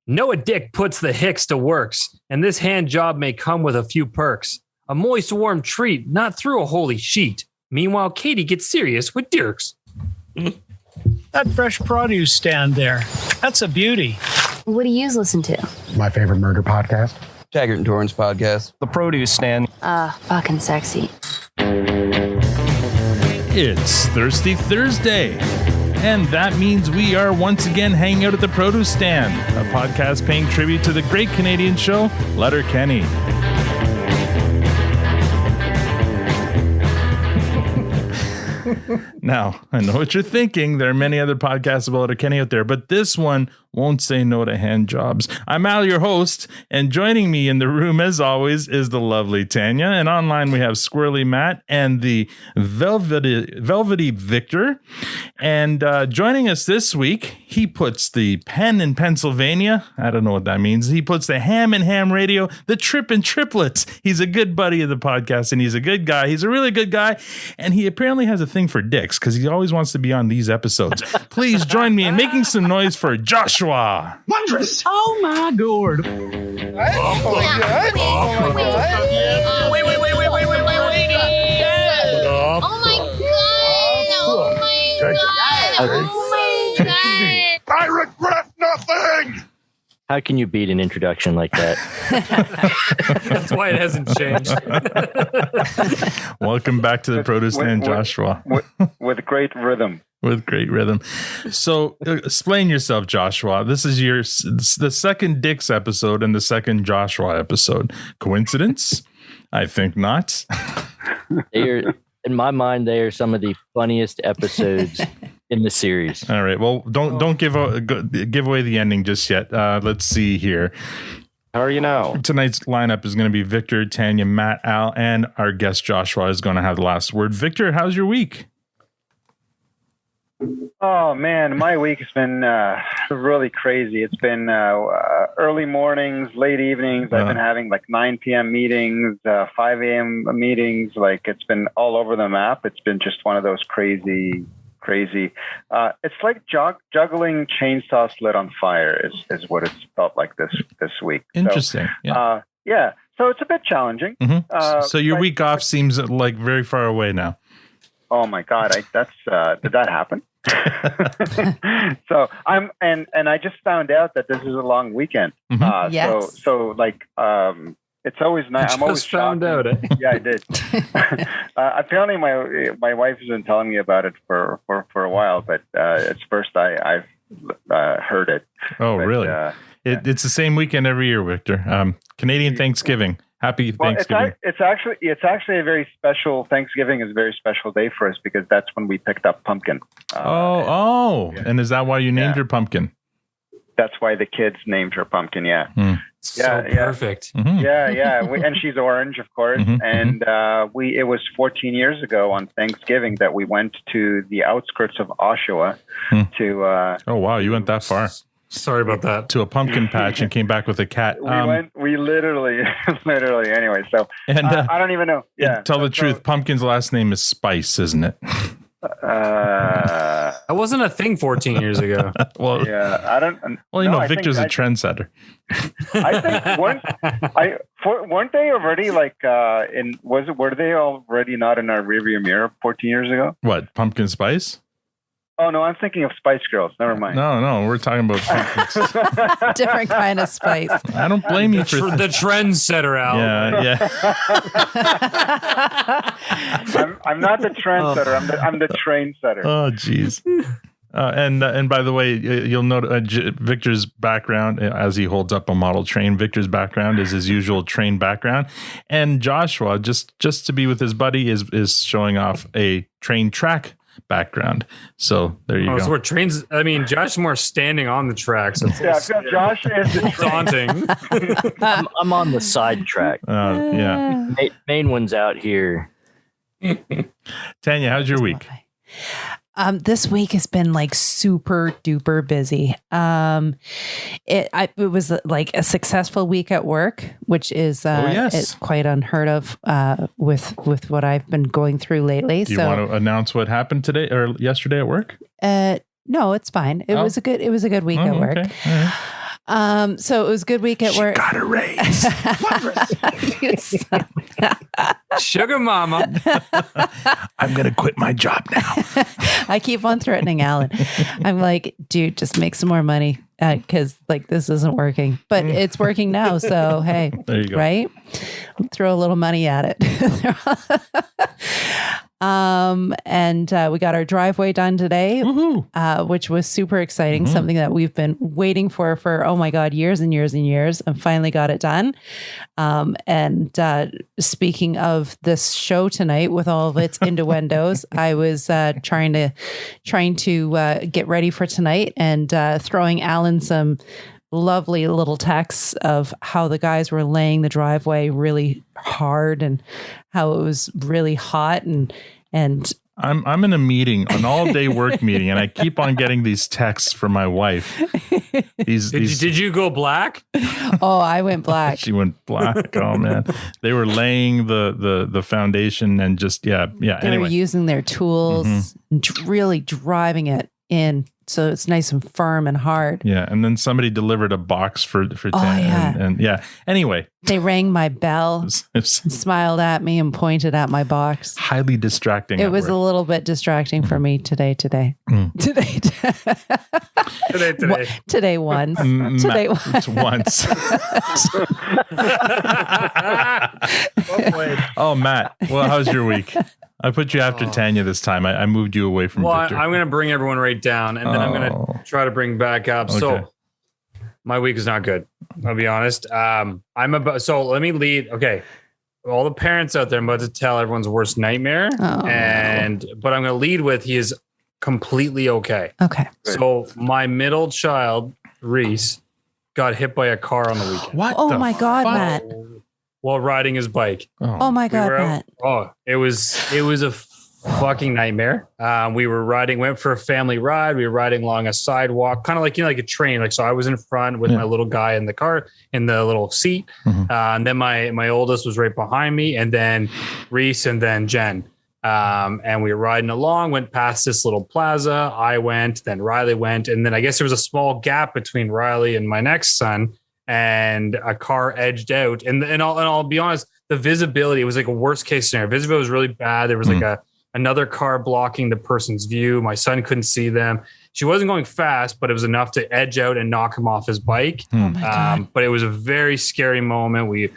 Noah Dyck puts the Hicks to works, and this hand job may come with a few perks. A moist, warm treat, not through a holy sheet. Meanwhile, Katy gets serious with Dierks. That fresh produce stand there, that's a beauty. What do you listen to? My favorite murder podcast. Taggart and Torrance podcast. The produce stand. Fucking sexy. It's Thirsty Thursday, and that means we are once again hanging out at the produce stand, a podcast paying tribute to the great Canadian show, Letterkenny. Now, I know what you're thinking. There are many other podcasts about Letterkenny out there, but this one won't say no to hand jobs. I'm Al, your host, and joining me in the room, as always, is the lovely Tanya. And online, we have Squirrely Matt and the Velvety Victor. And joining us this week, he puts the pen in Pennsylvania. I don't know what that means. He puts the ham in ham radio, the trip in triplets. He's a good buddy of the podcast, and he's a good guy. He's a really good guy. And he apparently has a thing for dicks because he always wants to be on these episodes. Please join me in making some noise for Joshua. Wondrous! Oh my god! Oh my god! Oh my god! Wait. Oh my god! I regret nothing! How can you beat an introduction like that? That's why it hasn't changed. Welcome back to the produce stand, Joshua. With great rhythm. With great rhythm. So explain yourself, Joshua. This is the second Dicks episode and the second Joshua episode. Coincidence? I think not. In my mind, they are some of the funniest episodes in the series. All right. Well, don't give away the ending just yet. Let's see here. How are you now? Tonight's lineup is going to be Victor, Tanya, Matt, Al, and our guest Joshua is going to have the last word. Victor, how's your week? Oh man, my week has been really crazy. It's been early mornings, late evenings. I've been having like 9 p.m. meetings, 5 a.m. meetings. Like it's been all over the map. It's been just one of those crazy. It's like juggling chainsaws lit on fire is what it's felt like this week. Interesting. So, yeah. So it's a bit challenging. Mm-hmm. So your week off seems like very far away now. Oh my God! Did that happen? So I just found out that this is a long weekend. Mm-hmm. Yes. So it's always nice. I'm always found out. Yeah, I did. Apparently, my wife has been telling me about it for a while, but it's first I've heard it. Oh, but, really? It's the same weekend every year, Victor. Canadian Thanksgiving. Happy Thanksgiving. It's actually a very special Thanksgiving is a very special day for us because that's when we picked up pumpkin. And is that why you named your pumpkin? That's why the kids named her pumpkin. Yeah. Perfect. Mm-hmm. Yeah. And she's orange, of course. Mm-hmm. And it was 14 years ago on Thanksgiving that we went to the outskirts of Oshawa to. Oh wow, you went that far. Sorry about that. To a pumpkin patch and came back with a cat. We literally, anyway. So and I don't even know. Yeah. Tell the truth. Pumpkin's last name is Spice, isn't it? That wasn't a thing 14 years ago. Well, yeah, I don't. Well, Victor's a trendsetter. I think weren't they already like were they already not in our rearview mirror 14 years ago? What, pumpkin spice? Oh no, I'm thinking of Spice Girls. Never mind. No, we're talking about pumpkins. Different kind of spice. I don't blame you for the trendsetter, Al. Yeah. I'm not the trendsetter. I'm the train setter. Oh, jeez. And by the way, you'll note Victor's background as he holds up a model train. Victor's background is his usual train background, and Joshua, just to be with his buddy, is showing off a train track background. So there you go. So we're trains. I mean, Josh is more standing on the tracks. So Josh is the daunting. I'm on the side track. Yeah. Main one's out here. Tanya, how's your week? This week has been like super duper busy. It was like a successful week at work, which is it's quite unheard of with what I've been going through lately. Do you want to announce what happened today or yesterday at work? No, it's fine. It was a good week at work. Okay. All right. So it was a good week at work. Got a raise. Sugar mama. I'm going to quit my job now. I keep on threatening Alan. I'm like, dude, just make some more money because like this isn't working, but it's working now. So, hey, there you go. Right? Throw a little money at it. And we got our driveway done today, which was super exciting. Something that we've been waiting for, oh my God, years and years and years, and finally got it done. And speaking of this show tonight with all of its innuendos, I was trying to get ready for tonight and throwing Alan some lovely little texts of how the guys were laying the driveway really hard and how it was really hot and I'm in a meeting, an all-day work meeting, and I keep on getting these texts from my wife. Did you go black? Oh, I went black. She went black. Oh man, they were laying the foundation and just yeah. They were using their tools, and really driving it in. So it's nice and firm and hard. Yeah. And then somebody delivered a box for Tanya. And yeah. Anyway. They rang my bell, smiled at me and pointed at my box. Highly distracting. It was a little bit distracting for me today. Today once. Today once. Oh, Matt. Well, how's your week? I put you after Tanya this time. I moved you away from Victor. I'm going to bring everyone right down, and then I'm going to try to bring back up. Okay. So my week is not good. I'll be honest. So let me lead. Okay. All the parents out there, I'm about to tell everyone's worst nightmare. But I'm going to lead with he is completely okay. Okay. So my middle child, Reese, got hit by a car on the weekend. What? Oh my God, Matt. While riding his bike. Oh my God, Matt. It was a fucking nightmare. We were went for a family ride. We were riding along a sidewalk, kind of like, like a train. Like, so I was in front with my little guy in the car, in the little seat. And then my oldest was right behind me, and then Reese, and then Jen. And we were riding along, went past this little plaza. I went, then Riley went. And then I guess there was a small gap between Riley and my next son. And a car edged out, and I'll be honest, the visibility, it was like a worst case scenario. Visibility was really bad. There was like another car blocking the person's view. My son couldn't see them. She wasn't going fast, but it was enough to edge out and knock him off his bike. But it was a very scary moment. We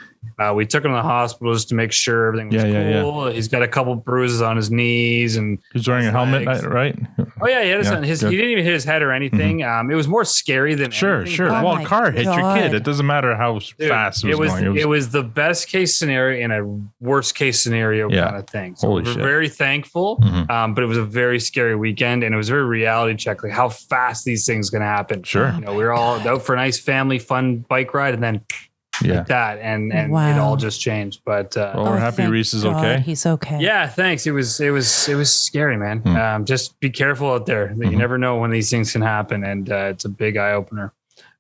took him to the hospital just to make sure everything was cool. He's got a couple bruises on his knees, and he's wearing a helmet, right? Oh yeah, he had he didn't even hit his head or anything. It was more scary than anything. Sure. Well, a car hit your kid. It doesn't matter how fast it was going. It was the best case scenario and a worst case scenario kind of thing. So we're very thankful, but it was a very scary weekend, and it was a very reality check, like how fast these things can happen. Sure, we were all out for a nice family fun bike ride, and then. Like that and it all just changed, but we're happy Reese is okay. He's okay. Yeah, thanks. It was scary, man. Just be careful out there. You never know when these things can happen, and it's a big eye opener.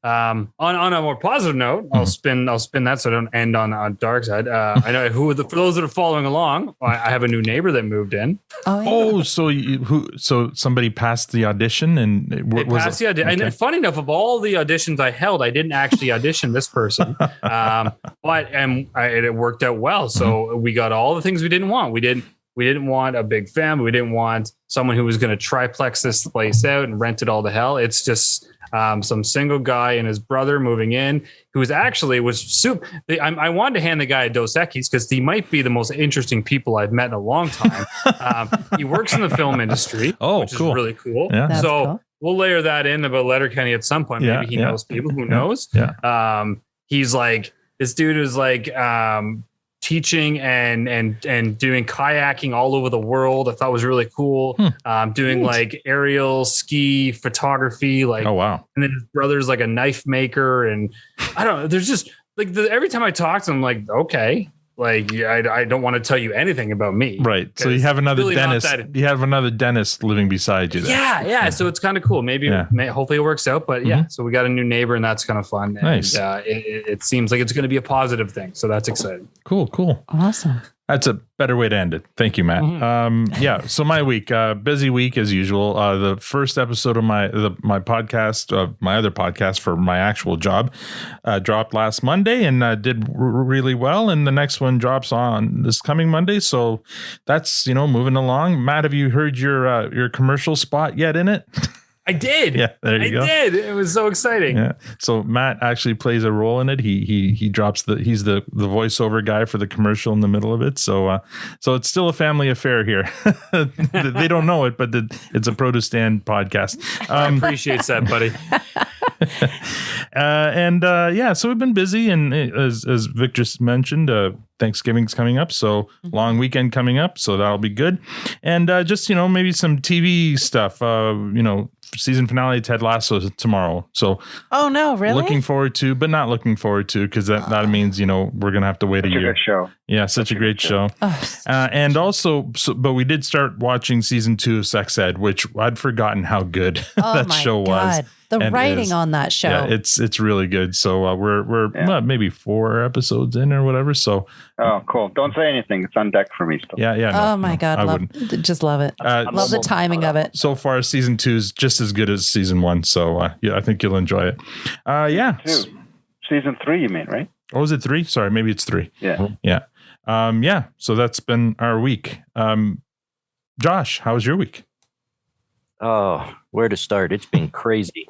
On a more positive note, I'll spin that so I don't end on dark side. I know for those that are following along, I have a new neighbor that moved in. So somebody passed the audition, and the audition. Okay. And funny enough, of all the auditions I held, I didn't actually audition this person, but it worked out well. So we got all the things we didn't want. We didn't want a big family. We didn't want someone who was going to triplex this place out and rent it all to hell. It's just some single guy and his brother moving in, who was super. I wanted to hand the guy a Dos Equis because he might be the most interesting people I've met in a long time. He works in the film industry, which is really cool. Yeah. So cool. We'll layer that in about Letterkenny at some point. Maybe he knows people. Who knows? Yeah. He's like, this dude is like teaching and doing kayaking all over the world. I thought was really cool. Doing like aerial ski photography, like, oh wow. And then his brother's like a knife maker, and I don't know. There's just like every time I talk to him, I'm like, okay, like I don't want to tell you anything about me. Right. So you have another really dentist. You have another dentist living beside you there. Yeah. So it's kind of cool. Hopefully it works out. But so we got a new neighbor, and that's kind of fun. Nice. And it seems like it's going to be a positive thing. So that's exciting. Cool. Awesome. That's a better way to end it. Thank you, Matt. Yeah. So my week, busy week as usual. The first episode of my podcast, my other podcast for my actual job, dropped last Monday and did really well. And the next one drops on this coming Monday. So that's, moving along. Matt, have you heard your commercial spot yet in it? I did. Yeah, there you go. I did. It was so exciting. Yeah. So Matt actually plays a role in it. He drops he's the voiceover guy for the commercial in the middle of it. So it's still a family affair here. They don't know it, but it's a Produce Stand podcast. I appreciate that, buddy. So we've been busy, and as Vic just mentioned, Thanksgiving's coming up, so long weekend coming up, so that'll be good. And just maybe some TV stuff. Season finale Ted Lasso tomorrow. So oh no, really? Looking forward to, but not looking forward to, because that means we're gonna have to wait a year. Good show. Yeah, such a great show. And also, but we did start watching season 2 of Sex Ed, which I'd forgotten how good that show was. The writing on that show. Yeah, it's really good. So we're maybe 4 episodes in or whatever. So cool. Don't say anything. It's on deck for me still. Yeah. No, my God, just love it. Love the timing of it. So far, season 2 is just as good as season 1. So I think you'll enjoy it. Yeah. Season 3, you mean, right? Oh, is it 3? Sorry, maybe it's 3. Yeah. Yeah. So that's been our week. Josh, how was your week? Oh, where to start? It's been crazy.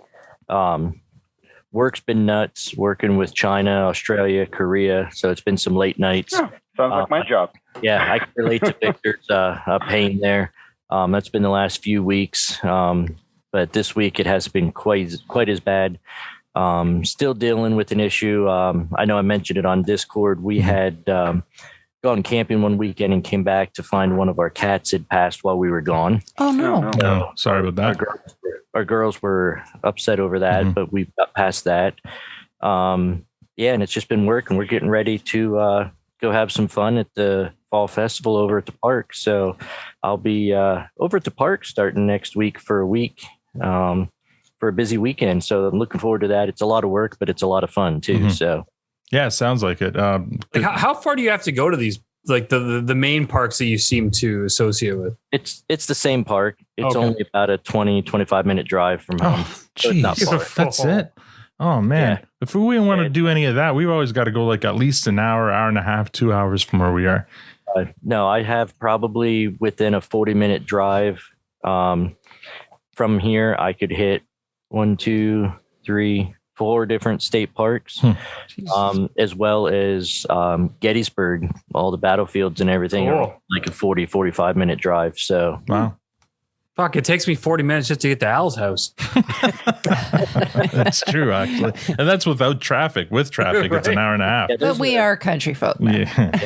Work's been nuts, working with China, Australia, Korea. So it's been some late nights. Oh, sounds like my job. Yeah, I can relate to Victor's pain there. That's been the last few weeks. But this week it has been quite as bad. Still dealing with an issue. I know I mentioned it on Discord. We had gone camping one weekend and came back to find one of our cats had passed while we were gone. Oh no! No, sorry about that. Our girls were upset over that, but we got past that. And it's just been working. We're getting ready to go have some fun at the fall festival over at the park. So I'll be over at the park starting next week for a week. For a busy weekend. So I'm looking forward to that. It's a lot of work, but it's a lot of fun too. So yeah, sounds like it. How far do you have to go to these, like the main parks that you seem to associate with? It's the same park. It's only about a 20-25 minute drive from home. So it's not far. That's it. Oh man. Yeah. If we didn't want to do any of that, we've always got to go like at least an hour and a half, 2 hours from where we are. No, I have probably within a 40-minute drive from here. I could hit 1, 2, 3, 4 different state parks, as well as Gettysburg, all the battlefields and everything are like a 40-45 minute drive. So wow. Fuck, it takes me 40 minutes just to get to Al's house. That's true, actually. And that's without traffic. With traffic, it's an hour and a half. Yeah, but we are country folk. Yeah.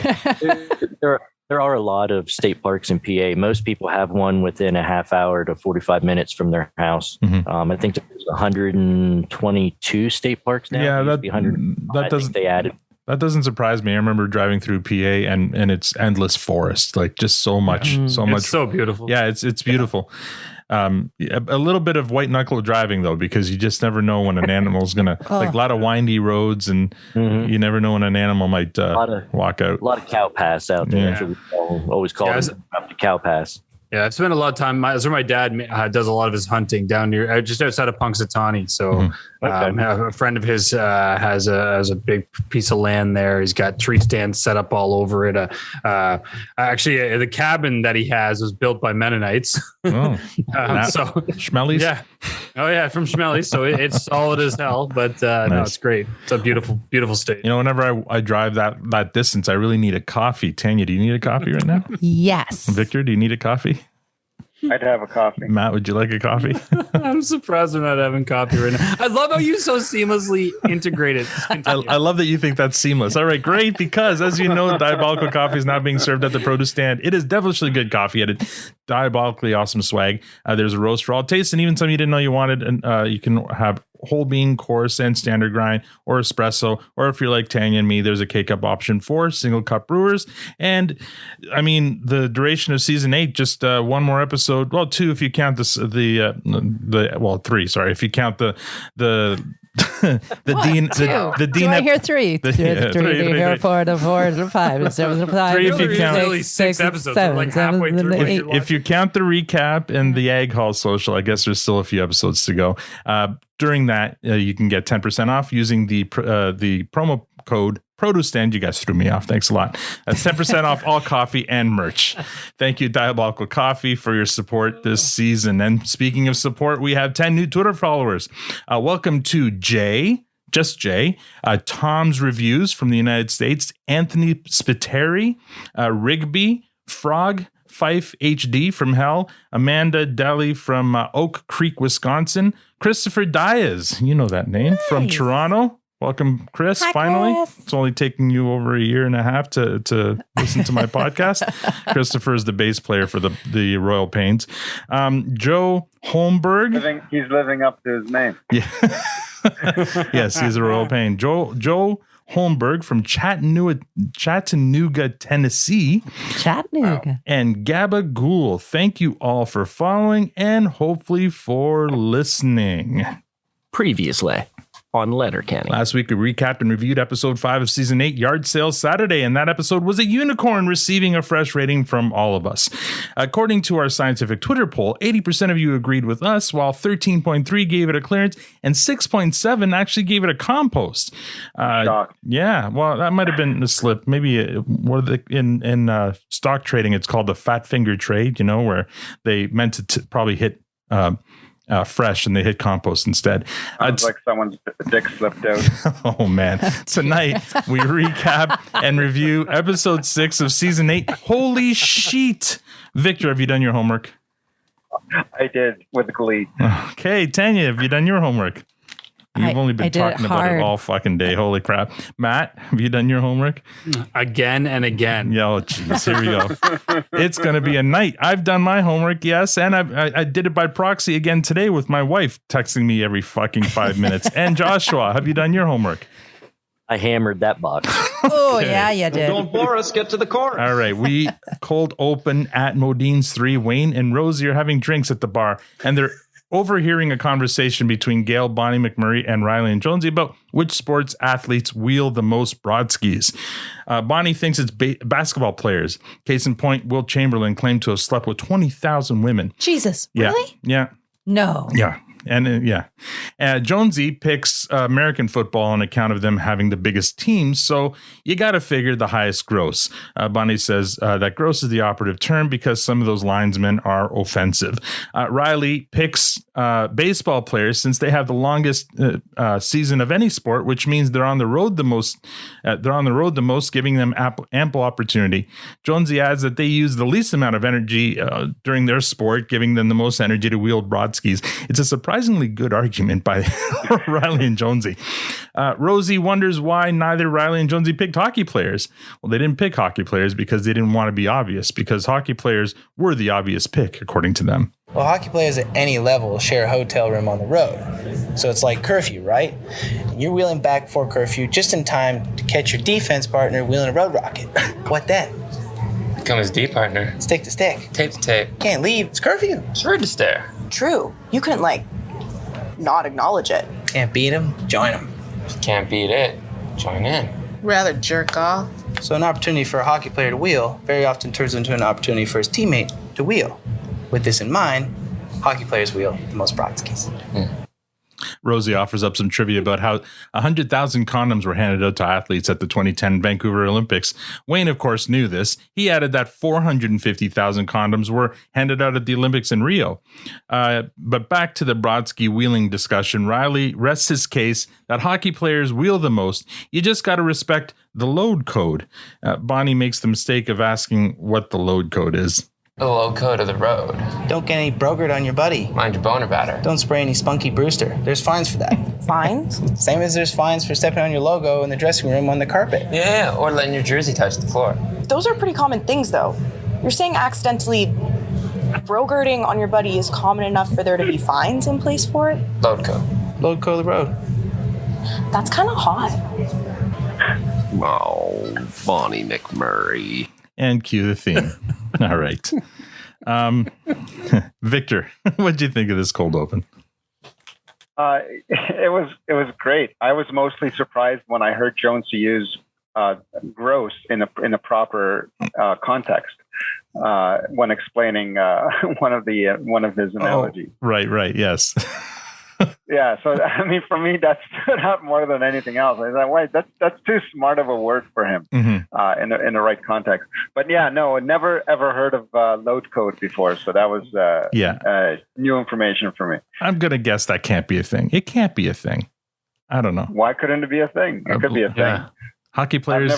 There are a lot of state parks in PA. Most people have one within a half hour to 45 minutes from their house. I think there's 122 state parks now. Yeah, that doesn't. They added. That doesn't surprise me. I remember driving through PA and it's endless forest, like just so much. It's so beautiful. Yeah, it's beautiful. A little bit of white knuckle driving though, because you just never know when an animal's gonna like a lot of windy roads, and you never know when an animal might walk out. A lot of cow pass out there. Yeah. So we always call it the cow pass. Yeah, I've spent a lot of time. That's where my dad does a lot of his hunting down near, just outside of Punxsutawney. So a friend of his has a big piece of land there. He's got tree stands set up all over it. Actually, the cabin that he has was built by Mennonites. Oh, so Schmellies? Yeah. Oh yeah, from Schmellies. So it's solid as hell, but no, it's great. It's a beautiful, beautiful state. Whenever I drive that distance, I really need a coffee. Tanya, do you need a coffee right now? Yes. Victor, do you need a coffee? I'd have a coffee. Matt, would you like a coffee? I'm surprised we're not having coffee right now. I love how you so seamlessly integrated. I love that you think that's seamless. All right, great. Because as you know, Diabolical coffee is now being served at the produce stand. It is devilishly good coffee at a diabolically awesome swag. There's a roast for all tastes, and even some you didn't know you wanted. And you can have whole bean, coarse, and standard grind, or espresso. Or if you're like Tanya and me, there's a K-Cup option for single cup brewers. And I mean, the duration of season 8, just one more episode. Well, 2 if you count 3. Sorry, if you count the the Dean. I hear three. Three, hear four, the 5, 7, 5. Three if you count. Really 6 episodes. We're like halfway through. If you count the recap and the Egg Hall social, I guess there's still a few episodes to go. During that, you can get 10% off using the promo code Produce Stand. You guys threw me off. Thanks a lot. That's 10% off all coffee and merch. Thank you, Diabolical Coffee, for your support this season. And speaking of support, we have 10 new Twitter followers. Welcome to Jay, Tom's Reviews from the United States, Anthony Spiteri, Rigby, Frog, Fife HD from Hell, Amanda Daly from Oak Creek, Wisconsin, Christopher Diaz, you know that name, from Toronto. Welcome, Chris. Hi, finally. Chris. It's only taking you over a year and a half to listen to my podcast. Christopher is the bass player for the Royal Pains. Joe Holmberg. He's living up to his name. Yeah. Yes, he's a Royal Pain. Joe Holmberg from Chattanooga, Tennessee. Chattanooga. And Gabba Ghoul. Thank you all for following and hopefully for listening. Previously on Letterkenny. Last week, we recapped and reviewed episode 5 of season 8, Yard Sale Saturday, and that episode was a unicorn, receiving a fresh rating from all of us. According to our scientific Twitter poll, 80% of you agreed with us, while 13.3 gave it a clearance, and 6.7 actually gave it a compost. Yeah, well, that might have been a slip. Maybe in stock trading, it's called the fat finger trade, where they meant to probably hit fresh and they hit compost instead. Sounds like someone's dick slipped out. Oh man. Tonight we recap and review episode 6 of season 8. Holy shit. Victor, have you done your homework? I did, with glee. Okay, Tanya, have you done your homework? You've only been talking about it all fucking day. Holy crap. Matt, have you done your homework? Again and again. Yeah, oh, jeez. Here we go. It's going to be a night. I've done my homework, yes. And I did it by proxy again today with my wife texting me every fucking 5 minutes. And Joshua, have you done your homework? I hammered that box. Oh, yeah, you did. Don't bore us. Get to the chorus. All right. We cold open at Modine's 3. Wayne and Rosie are having drinks at the bar. And they're overhearing a conversation between Gail, Bonnie McMurray, and Riley and Jonesy about which sports athletes wheel the most broadskis. Bonnie thinks it's basketball players. Case in point, Will Chamberlain claimed to have slept with 20,000 women. Jesus, yeah. Really? Yeah. No. Yeah. And Jonesy picks American football on account of them having the biggest teams. So you got to figure the highest gross. Bonnie says that gross is the operative term because some of those linesmen are offensive. Riley picks baseball players since they have the longest season of any sport, which means they're on the road the most. Giving them ample opportunity. Jonesy adds that they use the least amount of energy during their sport, giving them the most energy to wield broadskis. It's a surprisingly good argument by Riley and Jonesy. Rosie wonders why neither Riley and Jonesy picked hockey players. Well, they didn't pick hockey players because they didn't want to be obvious, because hockey players were the obvious pick, according to them. Well, hockey players at any level share a hotel room on the road. So it's like curfew, right? You're wheeling back before curfew just in time to catch your defense partner wheeling a road rocket. What then? Become his D partner. Stick to stick. Tape to tape. Can't leave. It's curfew. It's rude to stare. True. You couldn't, not acknowledge it. Can't beat him, join him. If you can't beat it, join in. Rather jerk off. So an opportunity for a hockey player to wheel very often turns into an opportunity for his teammate to wheel. With this in mind, hockey players wheel the most broadskis. Rosie offers up some trivia about how 100,000 condoms were handed out to athletes at the 2010 Vancouver Olympics. Wayne, of course, knew this. He added that 450,000 condoms were handed out at the Olympics in Rio. But back to the broadski wheeling discussion, Riley rests his case that hockey players wheel the most. You just got to respect the load code. Bonnie makes the mistake of asking what the load code is. The low code of the road. Don't get any brogered on your buddy. Mind your boner batter. Don't spray any spunky Brewster. There's fines for that. Fines? Same as there's fines for stepping on your logo in the dressing room on the carpet. Yeah, or letting your jersey touch the floor. Those are pretty common things, though. You're saying accidentally brogerting on your buddy is common enough for there to be fines in place for it? Load code. Load code of the road. That's kind of hot. Oh, Bonnie McMurray. And cue the theme. All right. Victor, what did you think of this cold open? It was great. I was mostly surprised when I heard Jonesy use gross in a proper context when explaining one of his analogies. Right, yes. Yeah, so I mean, for me, that stood out more than anything else. I thought, wait, that's too smart of a word for him in the right context. But yeah, no, never ever heard of load code before, so that was new information for me. I'm gonna guess that can't be a thing. It can't be a thing. I don't know. Why couldn't it be a thing? It could be a thing. Hockey players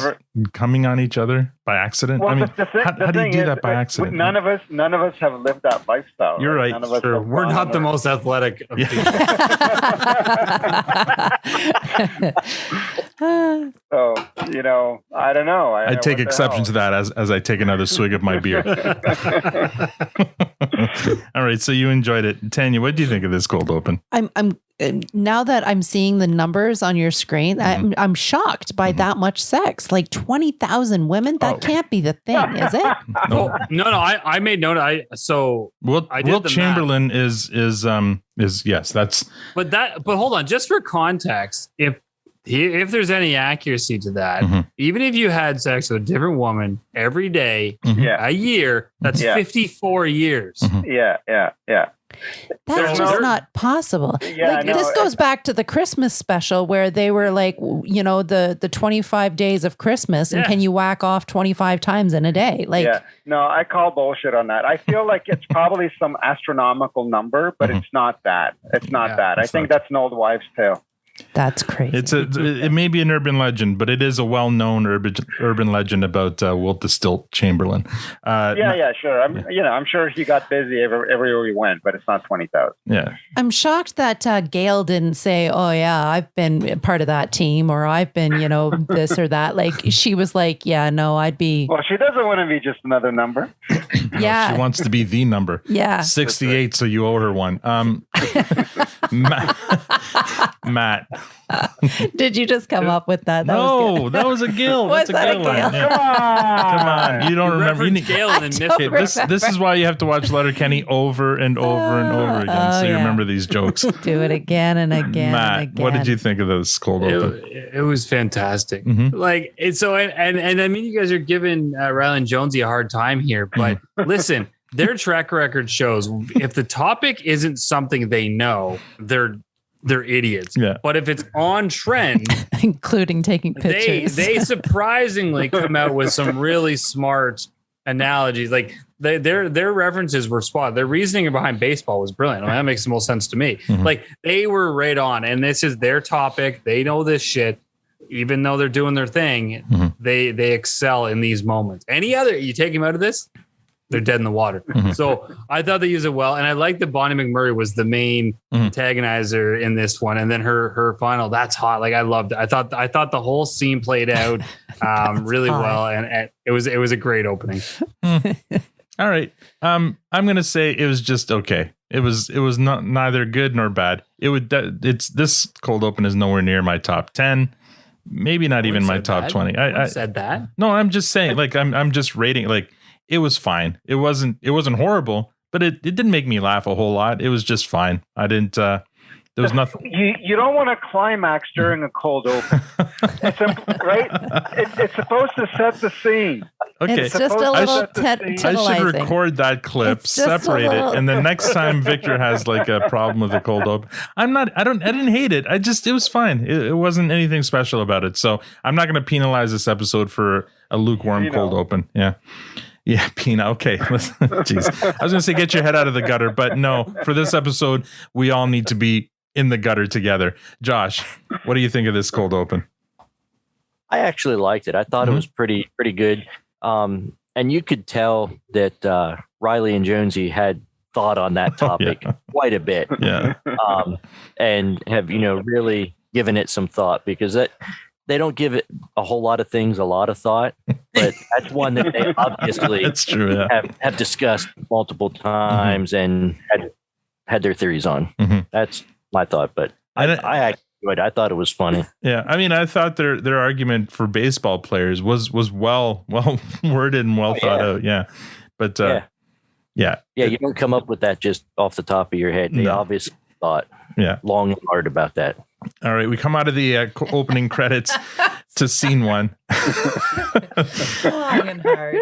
coming on each other by accident. Well, I mean, how do you do that by accident? None of us have lived that lifestyle. You're right. None of us We're not the most athletic of people. So, I don't know. I take exception to that as I take another swig of my beer. All right, so you enjoyed it. Tanya, what do you think of this cold open? I'm now that I'm seeing the numbers on your screen, I'm shocked by that much sex. Like 20,000 women. That can't be the thing, is it? No. I made note. Wilt Chamberlain is yes. That's. But hold on, just for context, if there's any accuracy to that, even if you had sex with a different woman every day, a year, that's 54 years. Yeah. That's just not possible. This goes back to the Christmas special where they were like, the 25 days of Christmas, and can you whack off 25 times in a day? No, I call bullshit on that. I feel like it's probably some astronomical number, but it's not that. It's not that. I think that's an old wives' tale. That's crazy. It may be an urban legend, but it is a well-known urban legend about Wilt the Stilt Chamberlain. Sure. I'm sure he got busy everywhere he went, but it's not 20,000. Yeah. I'm shocked that Gail didn't say, "Oh yeah, I've been part of that team," or "I've been, this or that." Like she was like, "Yeah, no, I'd be." Well, she doesn't want to be just another number. Yeah, she wants to be the number. Yeah, 68. So you owe her one. Matt. Did you just come up with that? That was a Gil. Was That's a that Gil a Gil? line. Yeah. Come on. You don't remember. You need Gale and then missed it. This is why you have to watch Letterkenny over and over and over again. So you remember these jokes. Do it again and again. Matt, and again. what did you think of this cold open? It was fantastic. Like, and I mean, you guys are giving Riley and Jonesy a hard time here, but listen, their track record shows if the topic isn't something they know, they're idiots. Yeah. But if it's on trend, including taking pictures, they surprisingly come out with some really smart analogies. Like their references were spot. Their reasoning behind baseball was brilliant. I mean, that makes the most sense to me. Like they were right on, and this is their topic. They know this shit. Even though they're doing their thing, they excel in these moments. You take them out of this, they're dead in the water. So I thought they used it well. And I like that Bonnie McMurray was the main antagonizer in this one. And then her final, that's hot. Like I loved it. I thought the whole scene played out really well. And it was a great opening. All right. I'm going to say it was just okay. It was not neither good nor bad. This cold open is nowhere near my top 10. Maybe not even my top 20. I said that. No, I'm just saying, like, I'm just rating, like, it was fine. It wasn't horrible, but it didn't make me laugh a whole lot. It was just fine. I didn't, there was nothing. You don't want to climax during a cold open. Right? It's supposed to set the scene. Okay. It's just a little I should record that clip, separate it, and the next time Victor has like a problem with the cold open, I didn't hate it. it was fine. It wasn't anything special about it. So I'm not going to penalize this episode for a lukewarm cold open. Yeah. Yeah, Pina. Okay. Jeez. I was going to say get your head out of the gutter, but no, for this episode, we all need to be in the gutter together. Josh, what do you think of this cold open? I actually liked it. I thought it was pretty good. And you could tell that Riley and Jonesy had thought on that topic quite a bit. Yeah. And have, really given it some thought, because they don't give it a whole lot of things a lot of thought, but that's one that they obviously that's true, yeah. have discussed multiple times and had their theories on. That's my thought, but I actually enjoyed it. I thought it was funny. Yeah, I mean, I thought their argument for baseball players was well worded and well thought out. Yeah, but yeah, you don't come up with that just off the top of your head. They obviously thought. long and hard about that. All right, we come out of the opening credits to scene 1. Long and hard.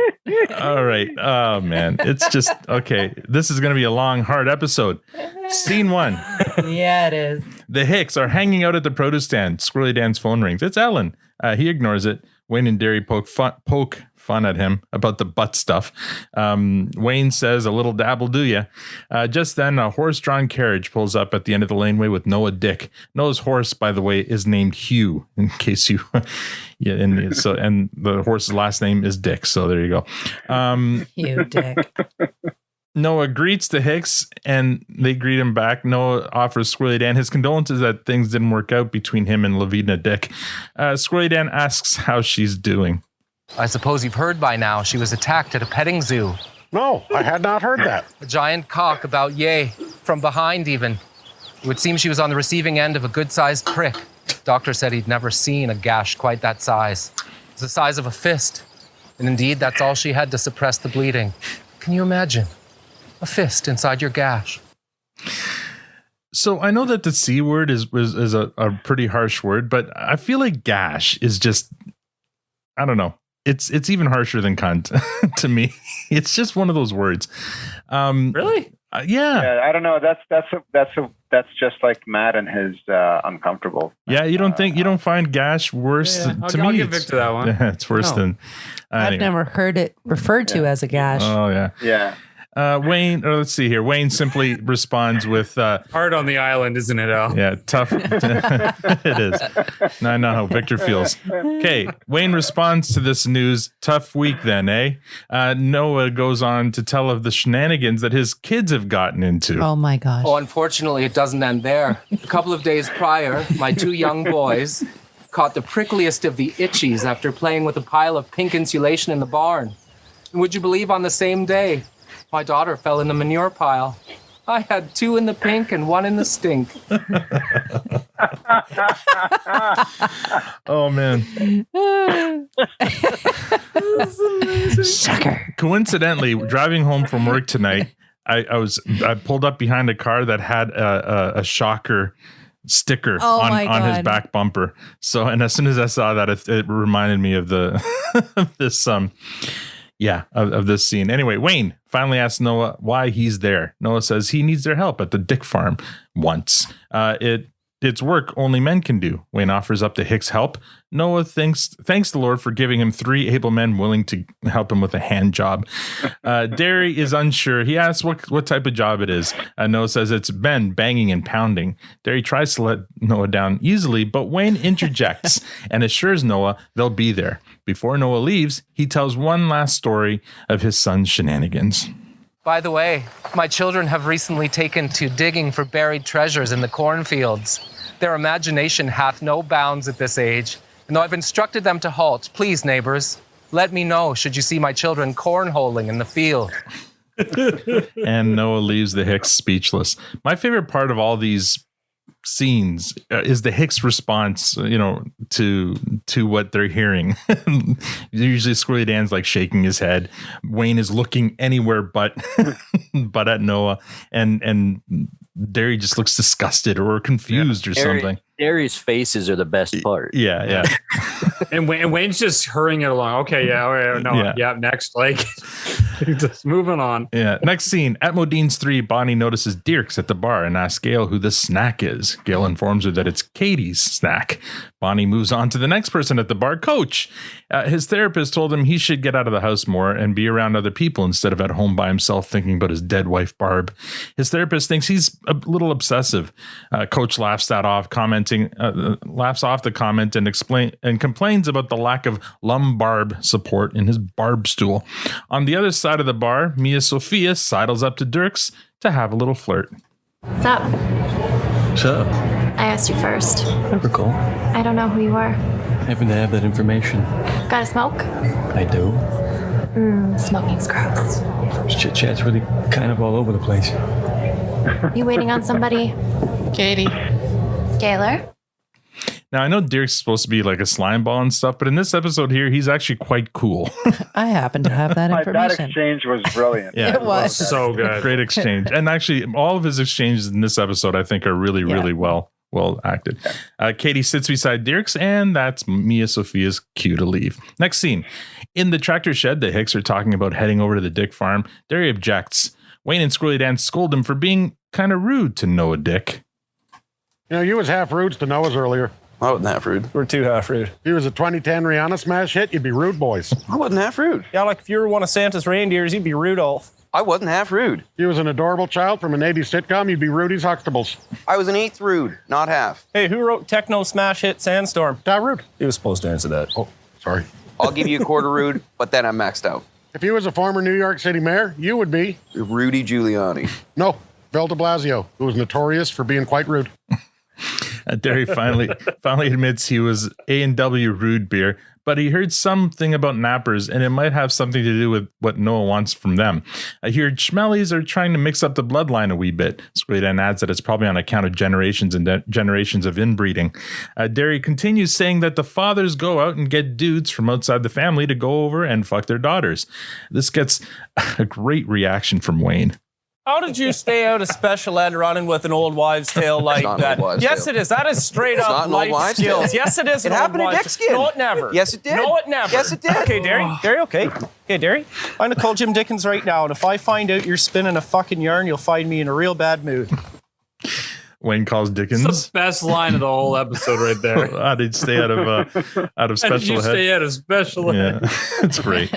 All right. Oh, man. It's just, okay. This is going to be a long, hard episode. Scene 1. Yeah, it is. The Hicks are hanging out at the produce stand. Squirrely Dan's phone rings. It's Ellen. He ignores it. Wayne and Derry poke fun at him about the butt stuff. Wayne says, a little dabble do ya. Just then, a horse-drawn carriage pulls up at the end of the laneway with Noah Dyck. Noah's horse, by the way, is named Hugh, in case you... yeah, and the horse's last name is Dyck, so there you go. Hugh Dyck. Noah greets the Hicks, and they greet him back. Noah offers Squirrely Dan his condolences that things didn't work out between him and Lavina Dyck. Squirrely Dan asks how she's doing. I suppose you've heard by now she was attacked at a petting zoo. No, I had not heard that. A giant cock about yay, from behind even. It would seem she was on the receiving end of a good-sized prick. Doctor said he'd never seen a gash quite that size. It was the size of a fist. And indeed, that's all she had to suppress the bleeding. Can you imagine? A fist inside your gash. So I know that the C word is a pretty harsh word, but I feel like gash is just, I don't know. It's even harsher than cunt to me. It's just one of those words. Really? Yeah. I don't know. That's just like Matt and his uncomfortable. Yeah, you don't find gash worse to me? I'll give Victor that one. Yeah, it's worse than. I've never heard it referred to as a gash. Oh yeah. Yeah. Wayne, let's see here. Wayne simply responds with hard on the island, isn't it, Al? Yeah, tough. It is. Now I know how Victor feels. Okay, Wayne responds to this news. Tough week then, eh? Noah goes on to tell of the shenanigans that his kids have gotten into. Oh my gosh. Oh, unfortunately, it doesn't end there. A couple of days prior, my 2 young boys caught the prickliest of the itchies after playing with a pile of pink insulation in the barn. And would you believe on the same day, my daughter fell in the manure pile. I had 2 in the pink and 1 in the stink. Oh, man. Sucker. Coincidentally, driving home from work tonight, I pulled up behind a car that had a shocker sticker on his back bumper. So, and as soon as I saw that, it reminded me of the of this of this scene. Anyway, Wayne finally asks Noah why he's there. Noah says he needs their help at the Dyck farm once. It's work only men can do. Wayne offers up the Hicks help. Noah thanks the Lord for giving him 3 able men willing to help him with a hand job. Derry is unsure. He asks what type of job it is. Noah says it's men banging and pounding. Derry tries to let Noah down easily, but Wayne interjects and assures Noah they'll be there. Before Noah leaves, he tells one last story of his son's shenanigans. By the way, my children have recently taken to digging for buried treasures in the cornfields. Their imagination hath no bounds at this age, and though I've instructed them to halt, please, neighbors, let me know should you see my children cornholing in the field. And Noah leaves the Hicks speechless. My favorite part of all these scenes is the Hicks response, to what they're hearing. Usually Squirrely Dan's like shaking his head. Wayne is looking anywhere but at Noah, and Derry just looks disgusted or confused or something. Derry's faces are the best part. Yeah. And Wayne's just hurrying it along. Okay, next. Like, just moving on. Yeah. Next scene. At Modine's 3, Bonnie notices Dierks at the bar and asks Gail who the snack is. Gail informs her that it's Katy's snack. Bonnie moves on to the next person at the bar, Coach. His therapist told him he should get out of the house more and be around other people instead of at home by himself thinking about his dead wife, Barb. His therapist thinks he's a little obsessive. Coach laughs off the comment and complains about the lack of lumbar support in his barb stool. On the other side of the bar, Mia Sophia sidles up to Dierks to have a little flirt. What's up? What's up? I asked you first. I recall. I don't know who you are. Happen to have that information. Got a smoke? I do. Smoking's gross. Chit chat's really kind of all over the place. You waiting on somebody? Katy. Gaylor? Now, I know Dierks is supposed to be like a slime ball and stuff, but in this episode here, he's actually quite cool. I happen to have that information. That exchange was brilliant. Yeah, it was so good. Great exchange. And actually, all of his exchanges in this episode, I think, are really, really well acted. Katy sits beside Dierks, and that's Mia Sophia's cue to leave. Next scene. In the tractor shed, the Hicks are talking about heading over to the Dyck farm. Derry objects. Wayne and Squirrely Dan scold him for being kind of rude to Noah Dyck. You was half rude to Noah's earlier. I wasn't half rude. We're too half rude. If he was a 2010 Rihanna smash hit, you'd be rude boys. I wasn't half rude. Yeah, like if you were one of Santa's reindeers, you'd be Rudolph. I wasn't half rude. If he was an adorable child from an 80s sitcom, you'd be Rudy's Huxtables. I was an eighth rude, not half. Hey, who wrote techno smash hit Sandstorm? That rude. He was supposed to answer that. Oh, sorry. I'll give you a quarter rude, but then I'm maxed out. If he was a former New York City mayor, you would be Rudy Giuliani. No, Bill de Blasio, who was notorious for being quite rude. Derry finally admits he was A&W rude beer, but he heard something about nappers, and it might have something to do with what Noah wants from them. I hear Schmellies are trying to mix up the bloodline a wee bit. Squirrely adds that it's probably on account of generations and generations of inbreeding. Derry continues saying that the fathers go out and get dudes from outside the family to go over and fuck their daughters. This gets a great reaction from Wayne. How did you stay out of special ed running with an old wives' tale like that? Yes, it is. That is straight up life skills. Yes, it is. It happened in Dickskin. No, it never. Yes, it did. No, it never. Yes, it did. Okay, Derry, okay. Okay, Derry, I'm going to call Jim Dickens right now, and if I find out you're spinning a fucking yarn, you'll find me in a real bad mood. Wayne calls Dickens. It's the best line of the whole episode right there. How did stay out of special ed? How did you stay out of special ed? Yeah, it's great.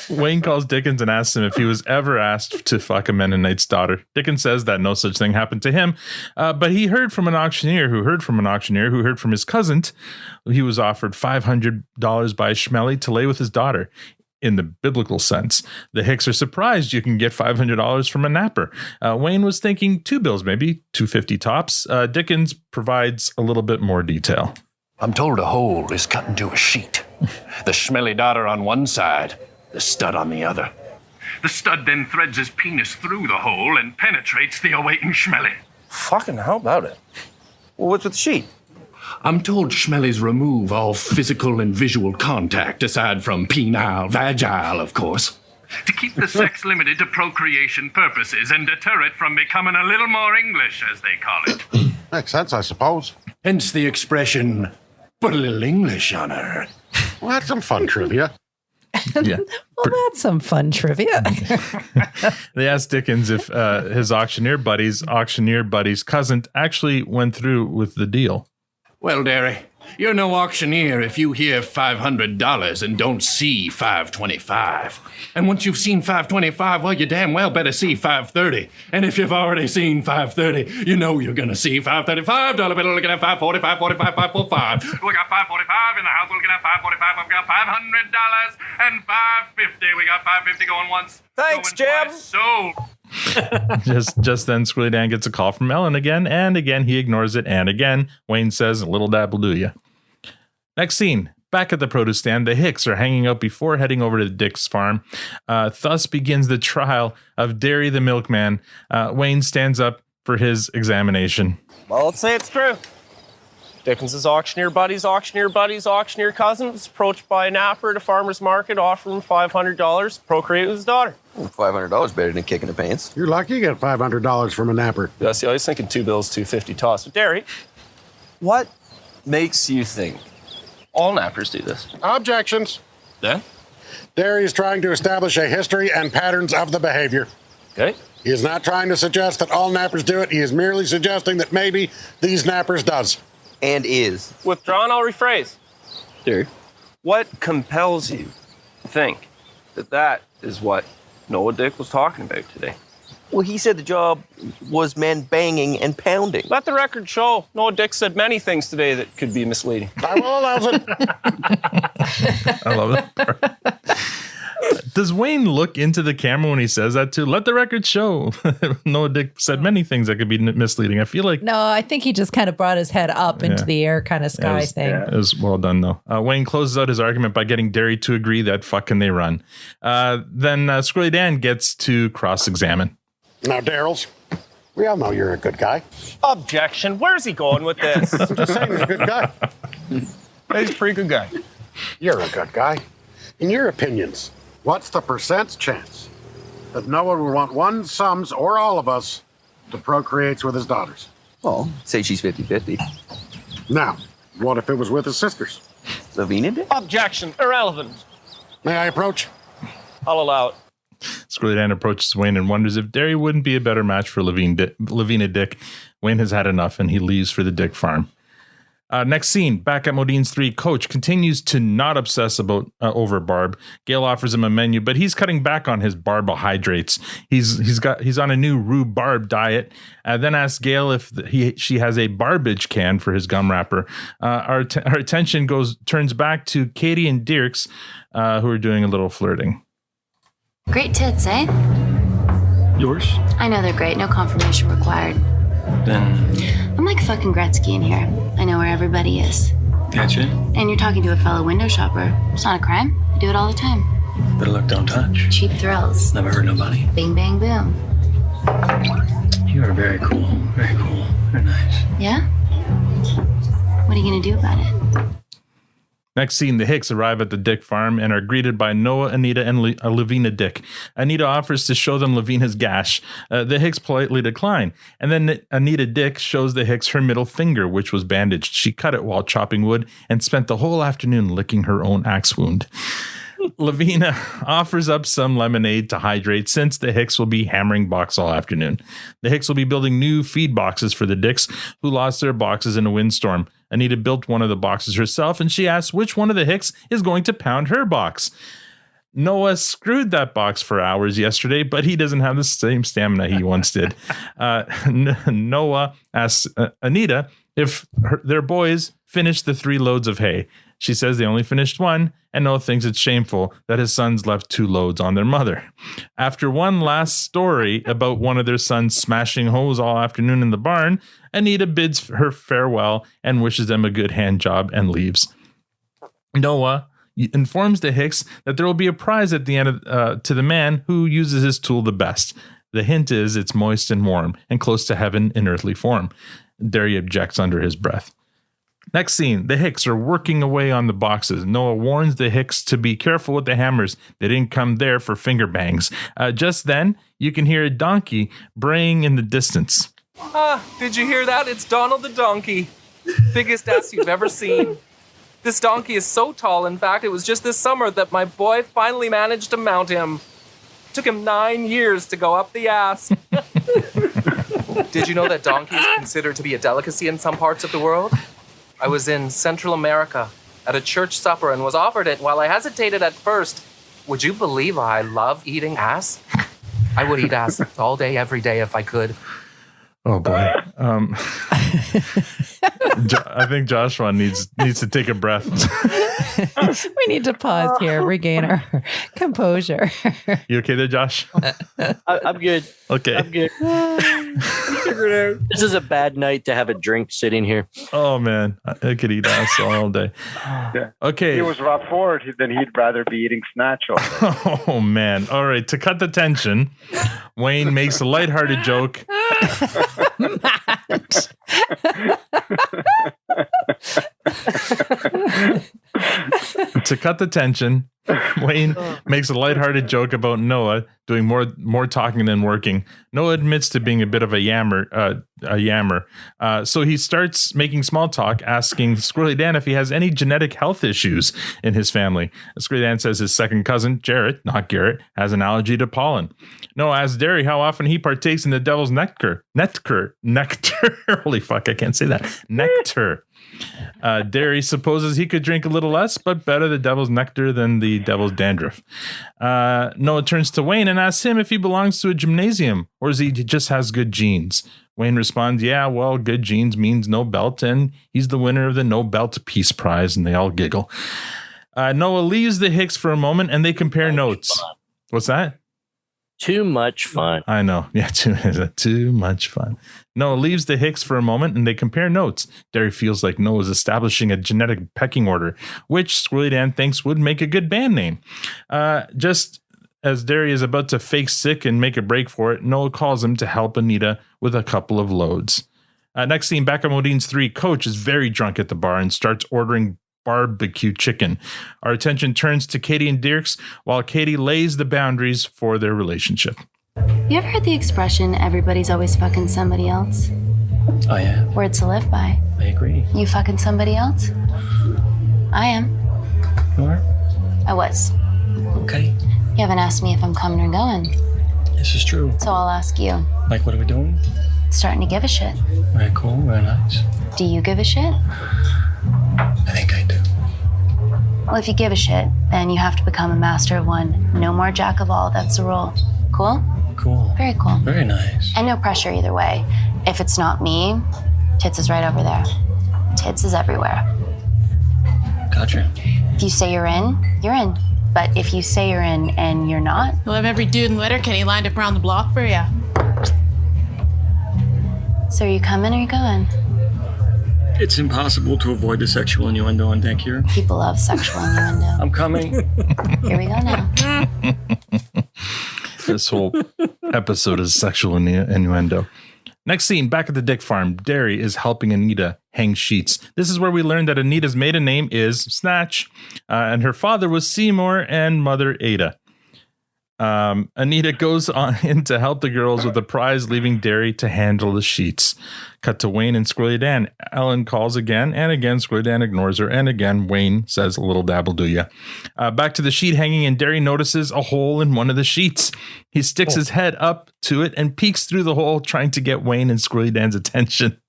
Wayne calls Dickens and asks him if he was ever asked to fuck a Mennonite's daughter. Dickens says that no such thing happened to him, but he heard from an auctioneer who heard from his cousin. He was offered $500 by Schmelly to lay with his daughter. In the biblical sense, the Hicks are surprised you can get $500 from a napper. Wayne was thinking $2 maybe $250 tops. Dickens provides a little bit more detail. I'm told a hole is cut into a sheet. The Schmelly daughter on one side, the stud on the other. The stud then threads his penis through the hole and penetrates the awaiting Schmelly. Fucking how about it? Well, what's with the sheet? I'm told Schmellies remove all physical and visual contact, aside from penile, vaginal, of course, to keep the sex limited to procreation purposes and deter it from becoming a little more English, as they call it. Makes sense, I suppose. Hence the expression, put a little English on her. Well, that's some fun trivia. Yeah. Well, that's some fun trivia. They asked Dickens if his auctioneer buddy's cousin actually went through with the deal. Well, Derry, you're no auctioneer if you hear $500 and don't see $525. And once you've seen $525, well, you damn well better see $530. And if you've already seen $530, you know you're going to see $535. Dollar bill looking at $545, $45, $545. We got $545 in the house. We're looking at $545. I've got $500 and $550. We got $550 going once. Thanks, Jim. Sold. just then Squirrely Dan gets a call from Ellen again, and again he ignores it, and again Wayne says, "Little dab will do ya." Next scene, back at the produce stand, the Hicks are hanging out before heading over to Dyck's farm. Thus begins the trial of Derry the milkman. Wayne stands up for his examination. Well, let's say it's true. Dickens's auctioneer buddy's auctioneer cousin was approached by a napper at a farmer's market, offering him $500 to procreate with his daughter. $500 better than a kick in the pants. You're lucky you get $500 from a napper. Yeah, see, I was thinking $2, $250 toss. But Derry, what makes you think all nappers do this? Objections. Yeah? Derry is trying to establish a history and patterns of the behavior. Okay. He is not trying to suggest that all nappers do it. He is merely suggesting that maybe these nappers does. And is. Withdrawn, I'll rephrase. Derry. What compels you to think that that is what Noah Dyck was talking about today? Well, he said the job was men banging and pounding. Let the record show. Noah Dyck said many things today that could be misleading. I will allow it. I love it. Does Wayne look into the camera when he says that too? Let the record show. Noah Dyck said many things that could be misleading. I feel like... No, I think he just kind of brought his head up into the air kind of sky thing. It was well done, though. Wayne closes out his argument by getting Derry to agree that fucking they run. Then Squirrely Dan gets to cross-examine. Now, Daryl's, We all know you're a good guy. Objection. Where's he going with this? I'm just saying he's a good guy. He's a pretty good guy. You're a good guy. In your opinions, what's the percent chance that Noah would want one, some, or all of us to procreate with his daughters? Well, say she's 50-50. Now, what if it was with his sisters? Lavina did? Objection. Irrelevant. May I approach? I'll allow it. Squirrely Dan approaches Wayne and wonders if Derry wouldn't be a better match for Lavina Dyck. Wayne has had enough and he leaves for the Dyck farm. Next scene, back at Modine's 3, Coach continues to not obsess about over Barb. Gail offers him a menu, but he's cutting back on his barbohydrates. He's on a new rhubarb diet. Then asks Gail if she has a barbage can for his gum wrapper. Our attention turns back to Katy and Dierks, who are doing a little flirting. Great tits, eh? Yours? I know they're great. No confirmation required. Then, I'm like fucking Gretzky in here. I know where everybody is. gotcha. And you're talking to a fellow window shopper. It's not a crime. I do it all the time. Better look, don't touch. Cheap thrills. Never hurt nobody. Bing, bang, boom. You are very cool. Very cool. Very nice. Yeah? What are you gonna do about it? Next scene, the Hicks arrive at the Dyck farm and are greeted by Noah, Anita, and Lavina Dyck. Anita offers to show them Lavina's gash. The Hicks politely decline. And then Anita Dyck shows the Hicks her middle finger, which was bandaged. She cut it while chopping wood and spent the whole afternoon licking her own axe wound. Lavina offers up some lemonade to hydrate since the Hicks will be hammering box all afternoon. The Hicks will be building new feed boxes for the Dycks, who lost their boxes in a windstorm. Anita built one of the boxes herself, and she asks which one of the Hicks is going to pound her box. Noah screwed that box for hours yesterday, but he doesn't have the same stamina he once did. Noah asks Anita if their boys finished the 3 loads of hay. She says they only finished 1, and Noah thinks it's shameful that his sons left 2 loads on their mother. After one last story about one of their sons smashing hoes all afternoon in the barn, Anita bids her farewell and wishes them a good hand job and leaves. Noah informs the Hicks that there will be a prize at the end to the man who uses his tool the best. The hint is it's moist and warm and close to heaven in earthly form. Derry objects under his breath. Next scene, the Hicks are working away on the boxes. Noah warns the Hicks to be careful with the hammers. They didn't come there for finger bangs. Just then, you can hear a donkey braying in the distance. Did you hear that? It's Donald the donkey. Biggest ass you've ever seen. This donkey is so tall, in fact, it was just this summer that my boy finally managed to mount him. Took him 9 years to go up the ass. Did you know that donkey is considered to be a delicacy in some parts of the world? I was in Central America at a church supper and was offered it. While I hesitated at first, would you believe I love eating ass? I would eat ass all day, every day if I could. Oh boy. I think Joshua needs to take a breath. We need to pause here, regain our composure. You okay there, Josh? I'm good. Okay. I'm good. This is a bad night to have a drink sitting here. Oh man, I could eat ass all day. Okay. If he was Rob Ford, then he'd rather be eating snatch all day. Oh man. All right. To cut the tension, Wayne makes a lighthearted joke. To cut the tension, Wayne makes a lighthearted joke about Noah doing more talking than working. Noah admits to being a bit of a yammer. So he starts making small talk, asking Squirrely Dan if he has any genetic health issues in his family. Squirrely Dan says his second cousin, Jarrett, not Garrett, has an allergy to pollen. Noah asks Derry how often he partakes in the devil's nectar. Holy fuck, I can't say that. Nectar. Derry supposes he could drink a little less, but better the devil's nectar than the devil's dandruff. Noah turns to Wayne and asks him if he belongs to a gymnasium or is he just has good genes. Wayne responds, yeah, well, good genes means no belt, and he's the winner of the No Belt Peace Prize, and they all giggle. Noah leaves the Hicks for a moment, and they compare notes. What's that? Too much fun. I know. Yeah, too much fun. Noah leaves the Hicks for a moment and they compare notes. Derry feels like Noah's establishing a genetic pecking order, which Squirrely Dan thinks would make a good band name. Just as Derry is about to fake sick and make a break for it, Noah calls him to help Anita with a couple of loads. Next scene, back at Modine's 3, Coach is very drunk at the bar and starts ordering barbecue chicken. Our attention turns to Katy and Dierks while Katy lays the boundaries for their relationship. You ever heard the expression, everybody's always fucking somebody else? Oh, yeah. Words to live by. I agree. You fucking somebody else? I am. You are? I was. Okay. You haven't asked me if I'm coming or going. This is true. So I'll ask you. Like, what are we doing? Starting to give a shit. Very cool, very nice. Do you give a shit? I think I do. Well, if you give a shit, then you have to become a master of one. No more jack of all, that's the rule. Cool? Cool. Very cool. Very nice. And no pressure either way. If it's not me, Tits is right over there. Tits is everywhere. Gotcha. If you say you're in, you're in. But if you say you're in and you're not, We'll have every dude in Letterkenny lined up around the block for you. so are you coming or are you going? It's impossible to avoid the sexual innuendo on deck here. People love sexual innuendo. I'm coming. Here we go now. This whole episode is sexual innuendo. Next scene, back at the Dyck farm, Derry is helping Anita hang sheets. This is where we learn that Anita's maiden name is Snatch, and her father was Seymour and mother Ada. Anita goes on in to help the girls with the prize, leaving Derry to handle the sheets. Cut to Wayne and Squirrely Dan. Ellen calls again, and again Squirrely Dan ignores her, and again Wayne says a little dabble do ya. Back to the sheet hanging, and Derry notices a hole in one of the sheets. He sticks his head up to it and peeks through the hole, trying to get Wayne and Squirrely Dan's attention.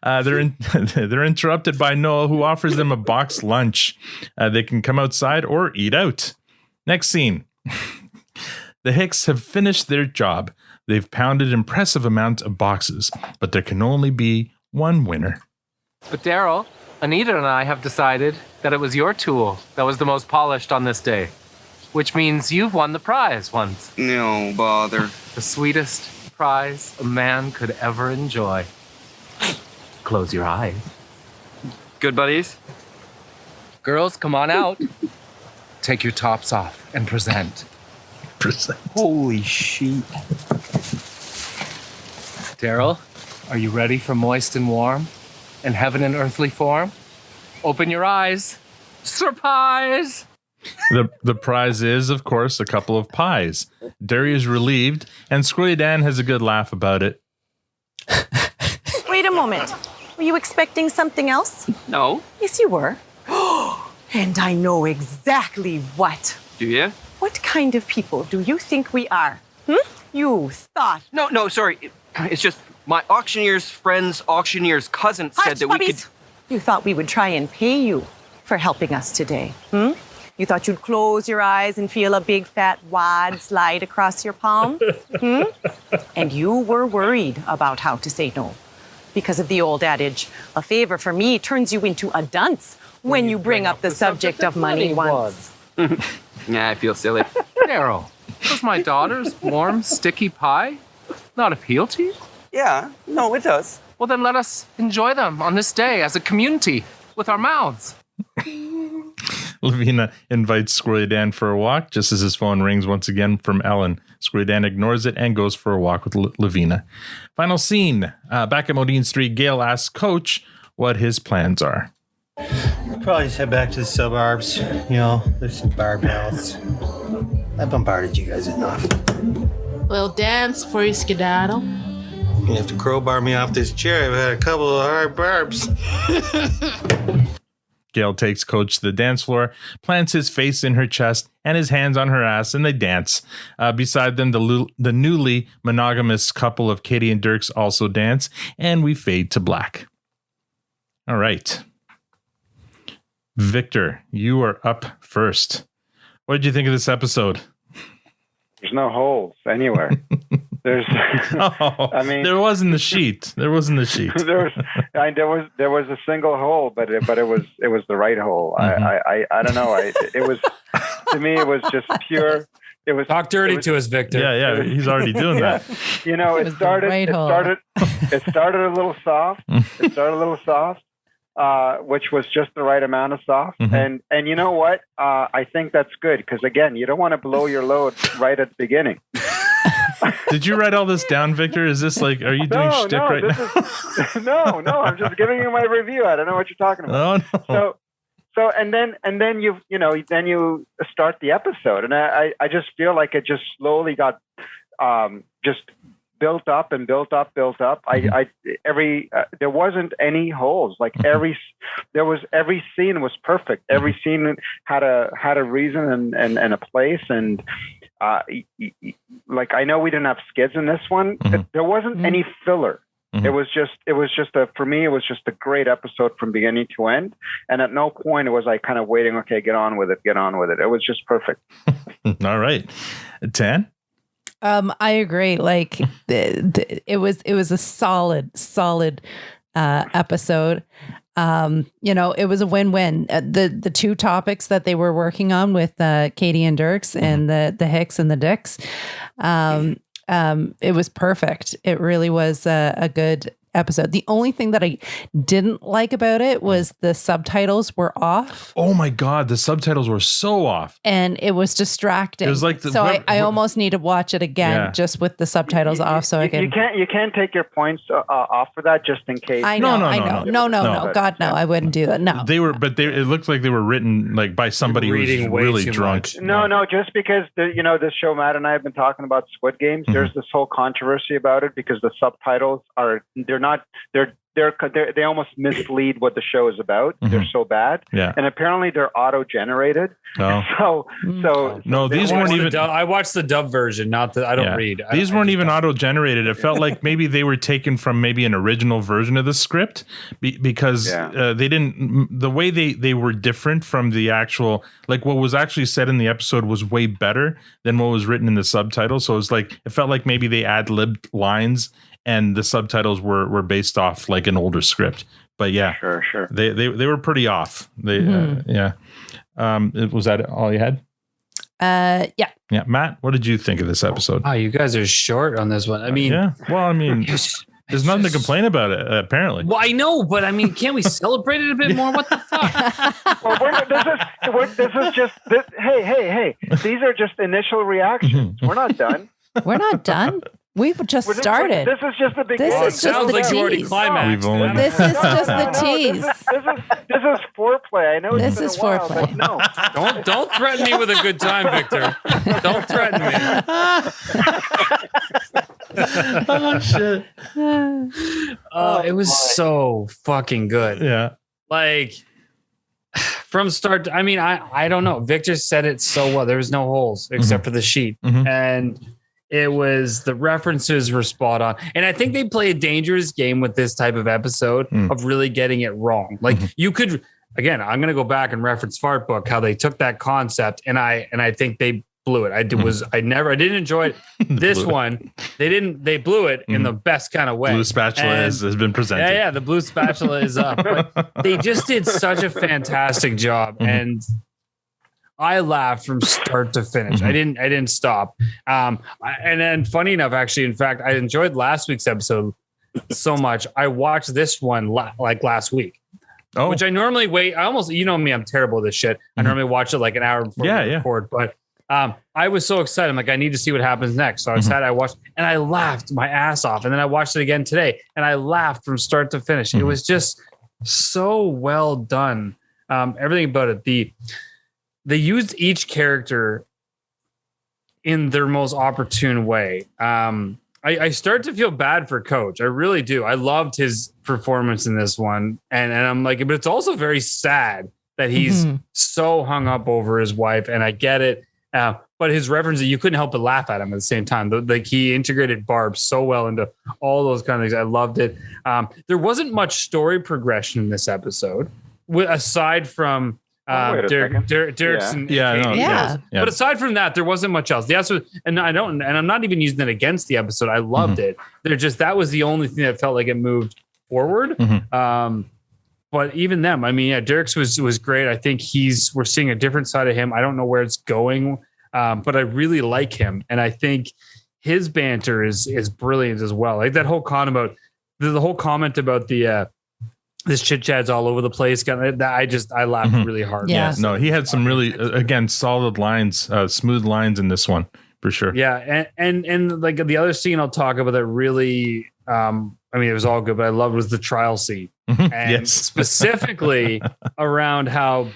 They're interrupted by Noah, who offers them a boxed lunch. They can come outside or eat out. Next scene. The Hicks have finished their job. They've pounded an impressive amount of boxes, but there can only be one winner. But Daryl, Anita and I have decided that it was your tool that was the most polished on this day, which means you've won the prize once. No bother. The sweetest prize a man could ever enjoy. Close your eyes. Good buddies? Girls, come on out. Take your tops off and present. Holy shit. Daryl, are you ready for moist and warm and heaven in earthly form? Open your eyes. Surprise! The prize is, of course, a couple of pies. Derry is relieved, and Squirrely Dan has a good laugh about it. Wait a moment. Were you expecting something else? No. Yes, you were. And I know exactly what. Do you? What kind of people do you think we are? You thought. No, sorry. It's just my auctioneer's friend's auctioneer's cousin said that we could. You thought we would try and pay you for helping us today. You thought you'd close your eyes and feel a big fat wad slide across your palm? And you were worried about how to say no. Because of the old adage, a favor for me turns you into a dunce when you bring up the subject of money once. Yeah, I feel silly. Daryl, does my daughter's warm, sticky pie not appeal to you? Yeah, no, it does. Well, then let us enjoy them on this day as a community with our mouths. Lavina invites Squirrely Dan for a walk just as his phone rings once again from Ellen. Squirrely Dan ignores it and goes for a walk with Lavina. Final scene. Back at Modine's 3, Gail asks Coach what his plans are. Probably just head back to the suburbs. You know, there's some bar bells. I bombarded you guys enough. Little dance before you skedaddle. You have to crowbar me off this chair. I've had a couple of hard barbs. Gail takes Coach to the dance floor, plants his face in her chest and his hands on her ass, and they dance. Beside them, the newly monogamous couple of Katy and Dierks also dance, and we fade to black. All right. Victor, you are up first. What did you think of this episode? There's no holes anywhere. There's, I mean, there was in the sheet. There was in the sheet. there was a single hole, but it was the right hole. Mm-hmm. I don't know. It was, to me, it was just pure. It was talk dirty to us, Victor. Yeah, he's already doing that. You know, it started a little soft. It started a little soft. which was just the right amount of soft. And you know what? I think that's good because again, you don't want to blow your load right at the beginning. Did you write all this down, Victor? Is this like, are you doing shtick right now? No, I'm just giving you my review. I don't know what you're talking about. Oh, no. So and then you start the episode, and I just feel like it just slowly got just built up and built up. There wasn't any holes. Like every scene was perfect. Every scene had a reason and a place. And like I know we didn't have skids in this one. There wasn't any filler. It was just for me, it was just a great episode from beginning to end. And at no point was I kind of waiting, okay, get on with it. It was just perfect. All right. Tan? I agree. Like it was a solid episode. It was a win-win. The two topics that they were working on with Katy and Dierks and the Hicks and the Dicks, it was perfect. It really was a good episode. The only thing that I didn't like about it was the subtitles were off. Oh my God, the subtitles were so off. And it was distracting. It was like I almost need to watch it again just with the subtitles off so I can. You can't take your points off for that just in case. I know. No. God, no. I wouldn't do that. No. It looked like they were written like by somebody who was really drunk. No, just because this show, Matt and I have been talking about Squid Games. There's this whole controversy about it because the subtitles they almost mislead what the show is about. They're so bad. Yeah. And apparently they're auto-generated. Oh. So no, these weren't even. I watched the dub version, not the. I don't read. These weren't even auto-generated. It felt like maybe they were taken from maybe an original version of the script because they didn't. The way they were different from the actual, like what was actually said in the episode was way better than what was written in the subtitles. So it felt like maybe they ad-libbed lines. And the subtitles were based off like an older script, but yeah, sure. They were pretty off. Was that all you had? Yeah. Matt, what did you think of this episode? Oh, you guys are short on this one. I mean, there's nothing to complain about it. Apparently. Well, I know, but I mean, can't we celebrate it a bit more? What the fuck? Hey! These are just initial reactions. We're not done. We're not done. We've just started. This is just the beginning. It sounds like you already climaxed. This is just the tease. This is foreplay. I know this is foreplay. No, don't threaten me with a good time, Victor. Don't threaten me. Oh shit! It was so fucking good. Yeah, like from start. I don't know. Victor said it so well. There was no holes except for the sheet and. It was the references were spot on. And I think they play a dangerous game with this type of episode of really getting it wrong. Like you could, again, I'm going to go back and reference Fart Book, how they took that concept and I think they blew it. I didn't enjoy it. This one, they blew it in the best kind of way. Blue spatula has been presented. Yeah. The blue spatula is up, but they just did such a fantastic job. And I laughed from start to finish. I didn't stop. And then funny enough, actually, in fact, I enjoyed last week's episode so much. I watched this one like last week, which I normally wait. I almost, you know me, I'm terrible at this shit. I normally watch it like an hour before we record, but I was so excited. I'm like, I need to see what happens next. So I sat, I watched, and I laughed my ass off. And then I watched it again today, and I laughed from start to finish. It was just so well done. Everything about it. They used each character in their most opportune way. I start to feel bad for Coach. I really do. I loved his performance in this one. And I'm like, but it's also very sad that he's so hung up over his wife. And I get it. But his reference, you couldn't help but laugh at him at the same time. Like he integrated Barb so well into all those kind of things. I loved it. There wasn't much story progression in this episode, aside from Dierks and Katy. But aside from that, there wasn't much else. And I'm not even using it against the episode. I loved it. That was the only thing that felt like it moved forward. But even them, Dierks was great. I think we're seeing a different side of him. I don't know where it's going, but I really like him, and I think his banter is brilliant as well. Like that whole comment about the this chit chat's all over the place. I laughed really hard. Yeah. No, he had some really, again, solid lines, smooth lines in this one for sure. Yeah. And like the other scene I'll talk about that really, I mean, it was all good, but I loved was the trial scene. And specifically around how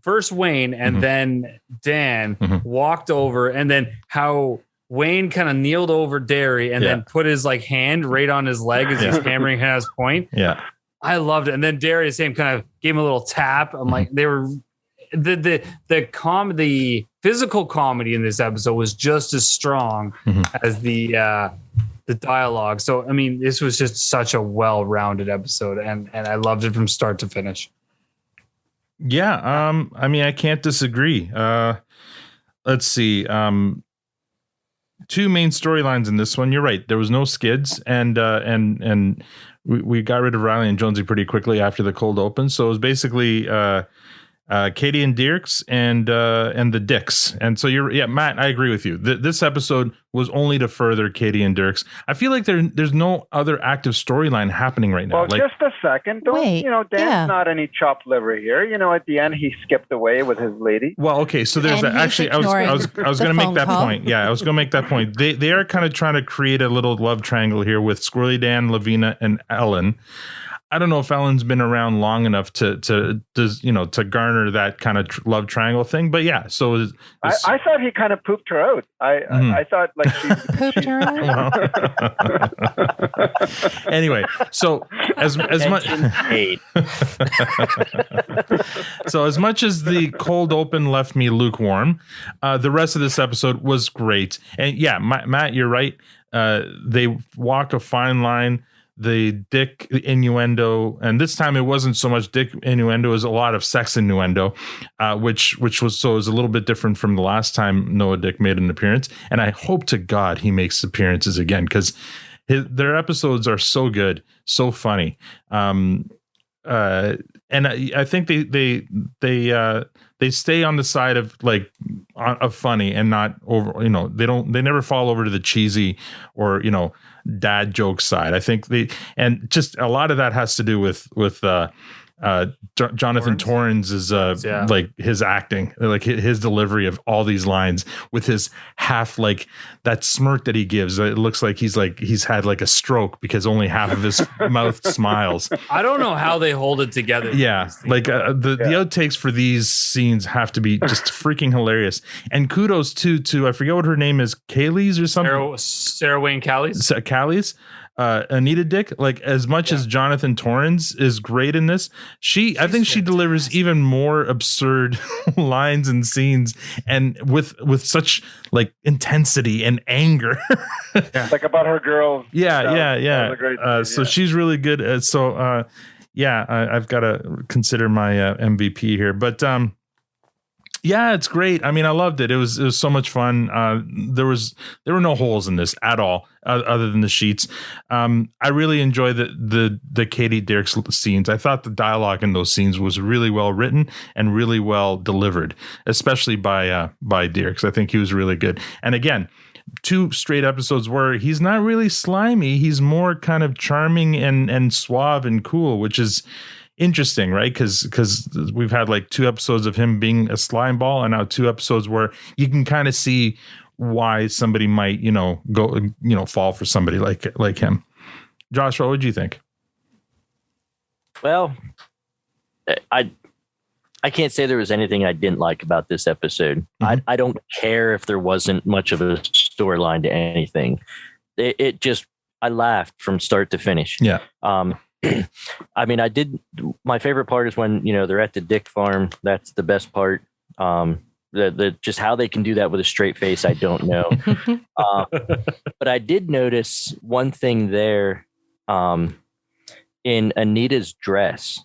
first Wayne and then Dan walked over, and then how Wayne kind of kneeled over Derry and then put his like hand right on his leg as he's hammering his point. Yeah. I loved it. And then Derry the same kind of gave him a little tap. I'm like, they were the physical comedy in this episode was just as strong as the dialogue. So I mean, this was just such a well-rounded episode, and I loved it from start to finish. Yeah, I mean, I can't disagree. Let's see. Two main storylines in this one. You're right. There was no skids, and we got rid of Riley and Jonesy pretty quickly after the cold open. So it was basically Katy and Dierks and the Dicks. And so Matt, I agree with you. This episode was only to further Katy and Dierks. I feel like there's no other active storyline happening right now. Well, like, just a second. Dan's not any chopped liver here. At the end he skipped away with his lady. Well, okay, so there's that. Actually, I was going to make that point. Yeah, I was going to make that point. They are kind of trying to create a little love triangle here with Squirrely Dan, Lavina, and Ellen. I don't know if Ellen's been around long enough to garner that kind of love triangle thing, but yeah. So I thought he kind of pooped her out. I thought like she pooped her out. Anyway, so as much so as much as the cold open left me lukewarm, the rest of this episode was great. And yeah, Matt, you're right. They walk a fine line. The Dick innuendo, and this time it wasn't so much Dick innuendo, it was a lot of sex innuendo, which was a little bit different from the last time Noah Dick made an appearance. And I hope to God he makes appearances again, because their episodes are so good, so funny. And I think they stay on the side of like of funny and not over. They never fall over to the cheesy or dad joke side. I think just a lot of that has to do with Jonathan Torrens' like his acting, like his delivery of all these lines with his half like that smirk that he gives. It looks like he's had like a stroke because only half of his mouth smiles. I don't know how they hold it together. Yeah, like the outtakes for these scenes have to be just freaking hilarious. And kudos to I forget what her name is, Kaylee's or something. Sarah Wayne Callies. Callies. Anita Dick, like as much as Jonathan Torrens is great in this, I think she delivers even more absurd lines and scenes, and with such like intensity and anger. Like about her girls. Yeah. So she's really good. I've got to consider my MVP here, but yeah, it's great. I mean, I loved it. It was so much fun. There were no holes in this at all, other than the sheets. I really enjoy the Katy Dierks scenes. I thought the dialogue in those scenes was really well written and really well delivered, especially by Dierks. I think he was really good. And again, 2 straight episodes where he's not really slimy. He's more kind of charming and suave and cool, which is interesting, right? Because we've had like 2 episodes of him being a slime ball, and now 2 episodes where you can kind of see why somebody might fall for somebody like him. Josh, what would you think? Well, I can't say there was anything I didn't like about this episode. I don't care if there wasn't much of a storyline to anything. It just, I laughed from start to finish. Yeah. I mean, my favorite part is when, they're at the Dick farm. That's the best part. Just how they can do that with a straight face, I don't know. But I did notice one thing there, in Anita's dress,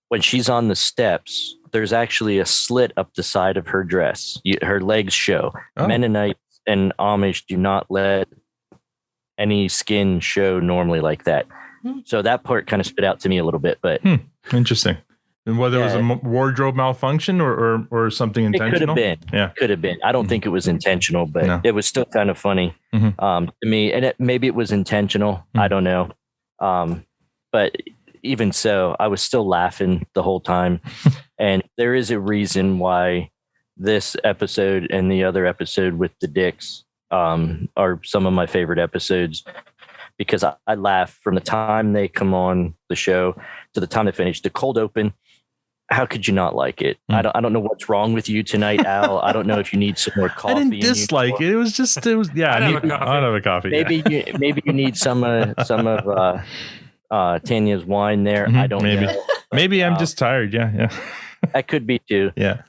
when she's on the steps, there's actually a slit up the side of her dress. Her legs show. Oh. Mennonites and Amish do not let any skin show normally like that. So that part kind of stood out to me a little bit, but interesting. And whether it was a wardrobe malfunction or something intentional, could have been. I don't think it was intentional, but it was still kind of funny to me. And maybe it was intentional. I don't know. But even so, I was still laughing the whole time. And there is a reason why this episode and the other episode with the Dicks are some of my favorite episodes, because I laugh from the time they come on the show to the time they finish. The cold open, how could you not like it? I don't know what's wrong with you tonight, Al. I don't know if you need some more coffee. I didn't dislike it. It was yeah. I'd have a coffee. Maybe you need some of Tanya's wine there. I don't know. Maybe I'm just tired. Yeah. That could be too. Yeah.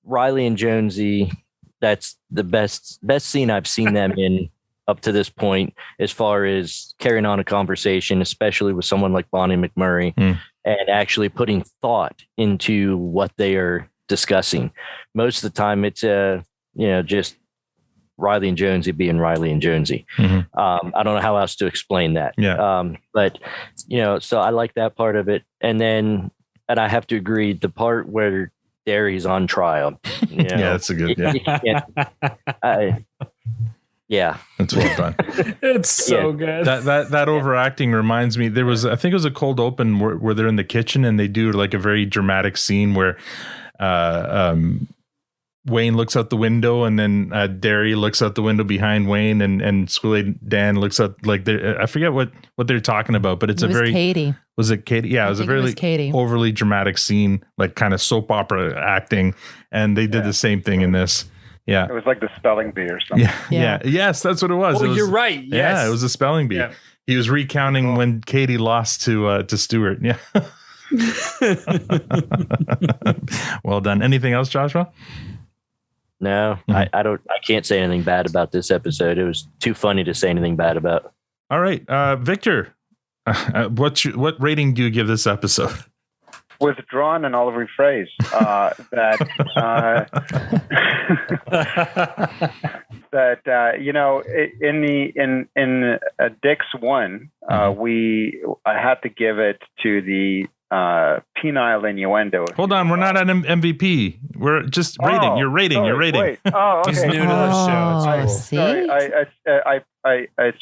Riley and Jonesy, that's the best scene I've seen them in up to this point, as far as carrying on a conversation, especially with someone like Bonnie McMurray, and actually putting thought into what they are discussing. Most of the time it's just Riley and Jonesy being Riley and Jonesy. I don't know how else to explain that. But so I like that part of it. And I have to agree, the part where Derry's on trial. That's a good. Yeah, that's well done. It's so good. That overacting reminds me. There was, I think it was a cold open where they're in the kitchen and they do like a very dramatic scene where Wayne looks out the window and then Derry looks out the window behind Wayne and Squilly Dan looks out, like I forget what they're talking about, but it's Katy. Was it Katy? Yeah, it was a very overly dramatic scene, like kind of soap opera acting, and they did the same thing in this. Yeah, it was like the spelling bee or something. Yeah. Yes, that's what it was. Oh, it was, you're right. Yes. Yeah, it was a spelling bee. Yeah. He was recounting when Katy lost to Stewart. Yeah. Well done. Anything else, Joshua? No, I can't say anything bad about this episode. It was too funny to say anything bad about. All right, Victor, what rating do you give this episode? Withdrawn and I'll rephrase in Dyck's one, I had to give it to the penile innuendo. Hold on, we're not at MVP. We're just rating. You're rating. Sorry, you're rating. Wait. Oh, okay. He's new to the show. Sorry, it's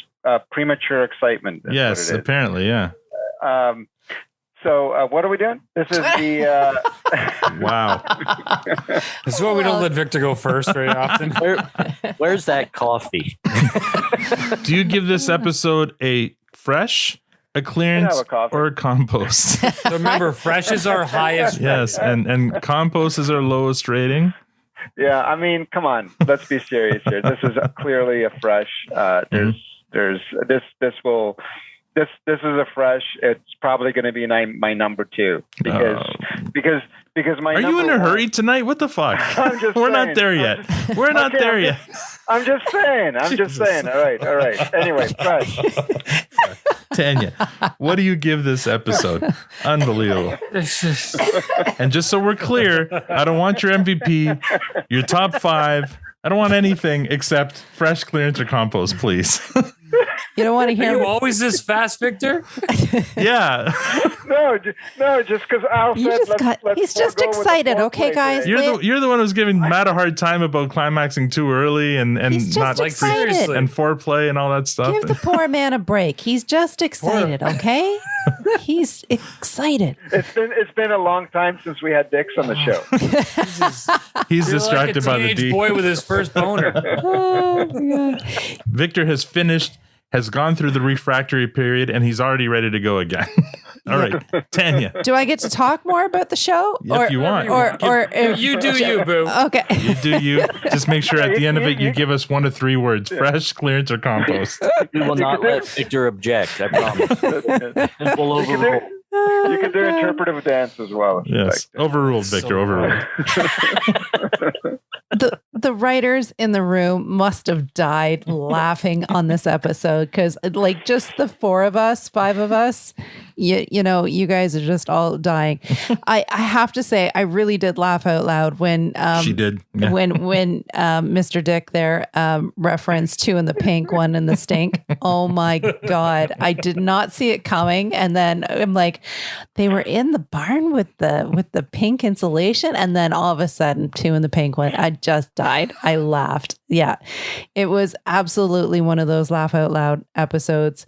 premature excitement. Yes, apparently, yeah. So what are we doing? This is the wow. This is why we don't let Victor go first very often. Where's that coffee? Do you give this episode a fresh, a clearance, or a compost? So remember, fresh is our highest. Yes, and compost is our lowest rating. Yeah, I mean, come on, let's be serious here. This is clearly a fresh. This is a fresh. It's probably going to be my number 2 because my. Are you in a hurry tonight? What the fuck? We're not there yet. We're not there yet. I'm just saying. All right. Anyway, fresh. Tanya, what do you give this episode? Unbelievable. And just so we're clear, I don't want your MVP, your top 5. I don't want anything except fresh, clearance, or compost, please. You don't want to hear. Are you always this fast, Victor? Yeah. No, just because Al said he's just excited, okay, guys? You're the one who's giving Matt a hard time about climaxing too early and not like seriously and foreplay and all that stuff. Give the poor man a break. He's just excited, okay? He's excited. It's been a long time since we had Dicks on the show. He's distracted by the D. Boy with his first boner. Oh, God. Victor has gone through the refractory period, and he's already ready to go again. All right, Tanya. Do I get to talk more about the show? If you want. Or you do you, boo. Okay. You do you. Just make sure at the end of it, you give us 1 to 3 words: fresh, clearance, or compost. We will not let Victor object. I promise. We'll overrule. You can do interpretive dance as well. Yes, overruled, Victor. Overruled. The writers in the room must have died laughing on this episode because, like, just the 5 of us, you guys are just all dying. I have to say, I really did laugh out loud when she did. Yeah. when Mr. Dyck there referenced 2 in the pink, 1 in the stink. Oh my God, I did not see it coming, and then I'm like, they were in the barn with the pink insulation, and then all of a sudden 2 in the pink one. I just died. I laughed. Yeah, it was absolutely one of those laugh out loud episodes.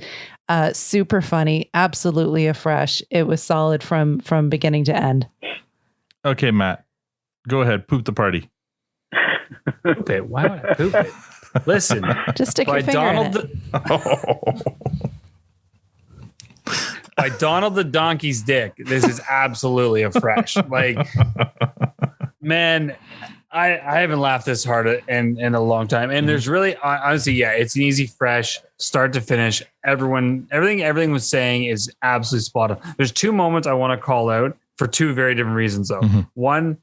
Super funny, absolutely a fresh. It was solid from beginning to end. Okay, Matt, go ahead. Poop the party. Poop it. Why would I poop it? Listen, just stick your finger in it. By Donald the Donkey's dick. This is absolutely a fresh. Like, man, I haven't laughed this hard in a long time. And there's really, honestly, yeah, it's an easy fresh start to finish. Everything was saying is absolutely spot on. There's two moments I want to call out for two very different reasons, though. One,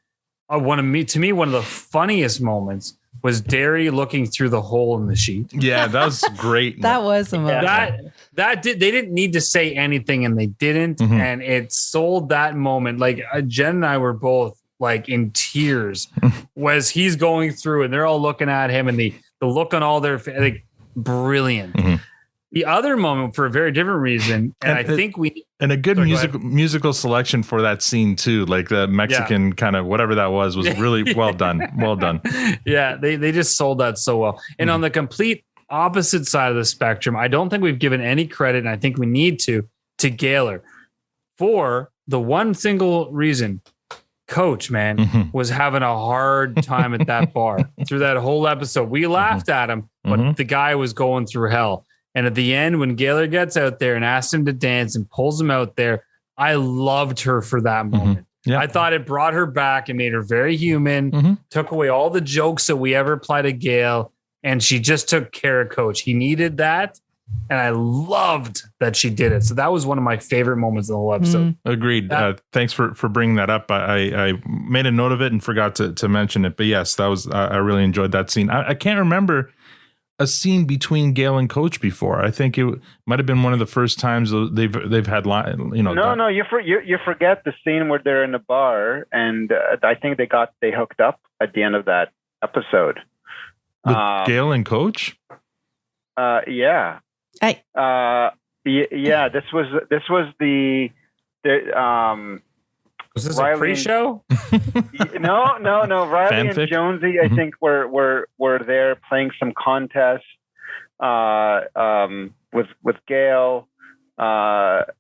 one of the funniest moments was Derry looking through the hole in the sheet. Yeah, that was great. That was a moment. They didn't need to say anything, and they didn't, and it sold that moment. Like Jen and I were both like in tears as he's going through, and they're all looking at him, and the look on all their like brilliant. The other moment, for a very different reason, and I think a good musical selection for that scene too, like the Mexican kind of whatever that was really well done. Well done. Yeah, they just sold that so well. And on the complete opposite side of the spectrum, I don't think we've given any credit, and I think we need to Gaylor for the one single reason. Coach, man, was having a hard time at that bar through that whole episode. We laughed at him, but the guy was going through hell. And at the end, when Gaylor gets out there and asks him to dance and pulls him out there, I loved her for that moment. I thought it brought her back and made her very human, took away all the jokes that we ever applied to Gail, and she just took care of Coach. He needed that, and I loved that she did it. So that was one of my favorite moments in the whole episode. Agreed. Thanks for bringing that up. I made a note of it and forgot to mention it. But yes, that was I really enjoyed that scene. I can't remember a scene between Gail and Coach before. I think it might have been one of the first times they've had No, you forget the scene where they're in the bar, and I think they hooked up at the end of that episode. With Gail and Coach. Yeah. Yeah. This was the was this Riley a pre-show? No. Riley Fanfic? and Jonesy, I think, were there playing some contest with Gail, but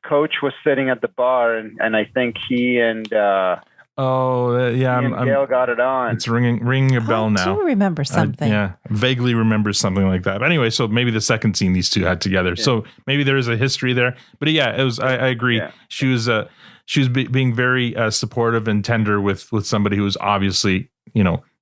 Coach was sitting at the bar, and I think he and Gail got it on. It's ringing a bell now. I do remember something. Vaguely remember something like that. But anyway, so maybe the second scene these two had together. Yeah. So maybe there is a history there. But yeah, it was. I agree. Yeah. She was being very supportive and tender with somebody who was obviously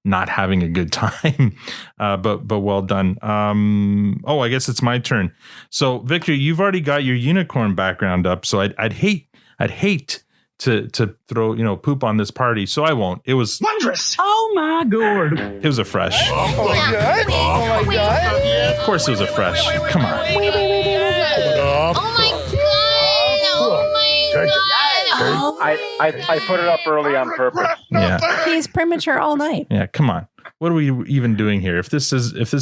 not having a good time. But well done. I guess it's my turn. So Victor, you've already got your unicorn background up. So I'd hate to throw poop on this party, so I won't. It was wondrous. Oh my god! It was a fresh. Oh my god! Oh my god! Of course, it was a fresh. Come on. Oh my god! Oh my god! I put it up early on purpose. Yeah. He's premature all night. Yeah. Come on. What are we even doing here? If this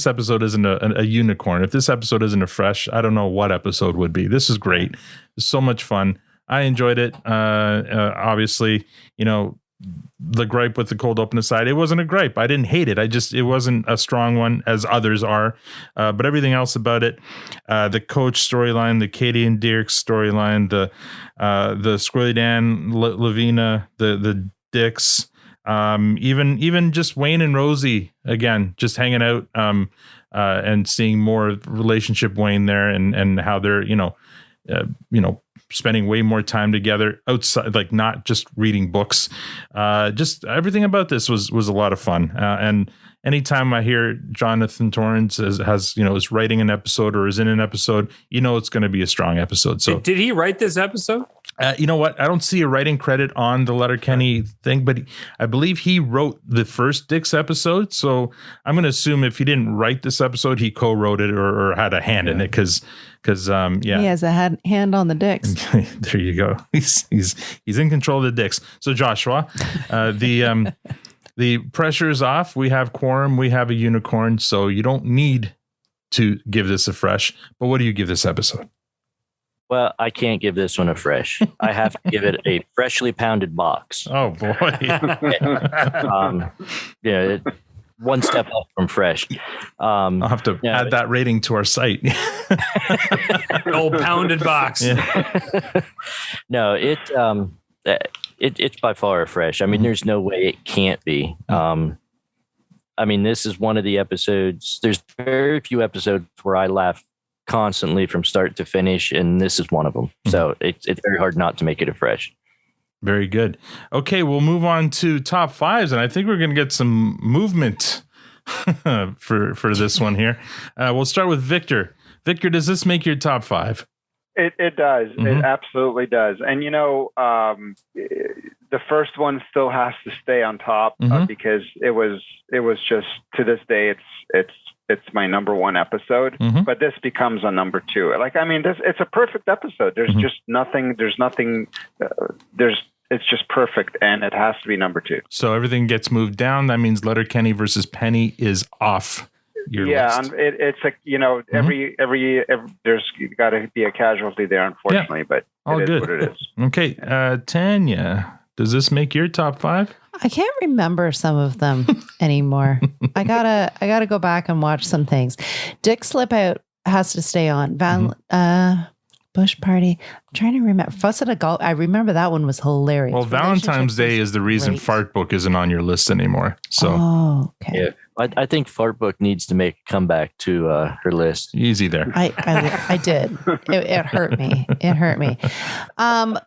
episode isn't a unicorn, if this episode isn't a fresh, I don't know what episode would be. This is great. It's so much fun. I enjoyed it. Obviously, the gripe with the cold open aside, it wasn't a gripe. I didn't hate it. it wasn't a strong one as others are. But everything else about it, the Coach storyline, the Katy and Dierks storyline, the Squirrely Dan, Lavina, the Dicks, even just Wayne and Rosie again, just hanging out, and seeing more relationship Wayne there and how they're, spending way more time together outside, like not just reading books. Just everything about this was a lot of fun. And anytime I hear Jonathan Torrance is writing an episode or is in an episode, it's going to be a strong episode. So did he write this episode? You know what? I don't see a writing credit on the Letterkenny thing, but I believe he wrote the first Dyck's episode. So I'm going to assume if he didn't write this episode, he co-wrote it or had a hand in it because he has a hand on the Dicks. There you go. He's in control of the Dicks. So Joshua, the pressure is off. We have quorum. We have a unicorn. So you don't need to give this a fresh. But what do you give this episode? Well, I can't give this one a fresh. I have to give it a freshly pounded box. Oh boy! one step up from fresh. I'll have to add that rating to our site. Old pounded box. Yeah. No, it's by far fresh. I mean, there's no way it can't be. I mean, this is one of the episodes. There's very few episodes where I laugh constantly from start to finish, and this is one of them. So it's very hard not to make it a fresh. Very good. Okay, we'll move on to top fives, and I think we're going to get some movement for this one here. We'll start with Victor. Victor, does this make your top five? It does. It absolutely does. And the first one still has to stay on top because it was just, to this day it's my number one episode. But this becomes a number two. It's a perfect episode. There's just nothing. It's just perfect, and it has to be number two. So everything gets moved down. That means Letterkenny versus Penny is off your list. It's like every there's got to be a casualty there, unfortunately. But all it good. is what it is. Okay, Tanya, does this make your top five? I can't remember some of them anymore. I gotta go back and watch some things. Dick Slip Out has to stay on. Bush Party. I'm trying to remember. Fuss at a Golf. I remember that one was hilarious. Well, Valentine's Day is the reason Fart Book isn't on your list anymore. So, okay. Yeah, I think Fart Book needs to make a comeback to her list. Easy there. I did. It hurt me. It hurt me.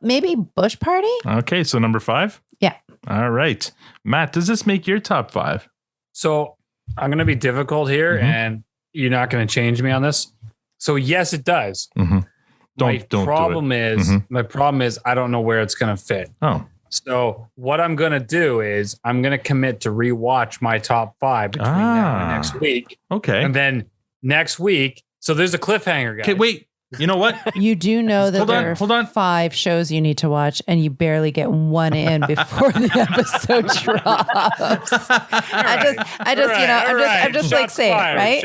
Maybe Bush Party. Okay, so number five. Yeah. All right, Matt. Does this make your top five? So I'm going to be difficult here, and you're not going to change me on this. So yes, it does. My problem is I don't know where it's going to fit. Oh. So what I'm going to do is I'm going to commit to rewatch my top five between now and next week. Okay. And then next week. So there's a cliffhanger, guys. Okay, wait. You know what? You do know that there are 5 shows you need to watch, and you barely get one in before the episode drops. I'm just like saying, right?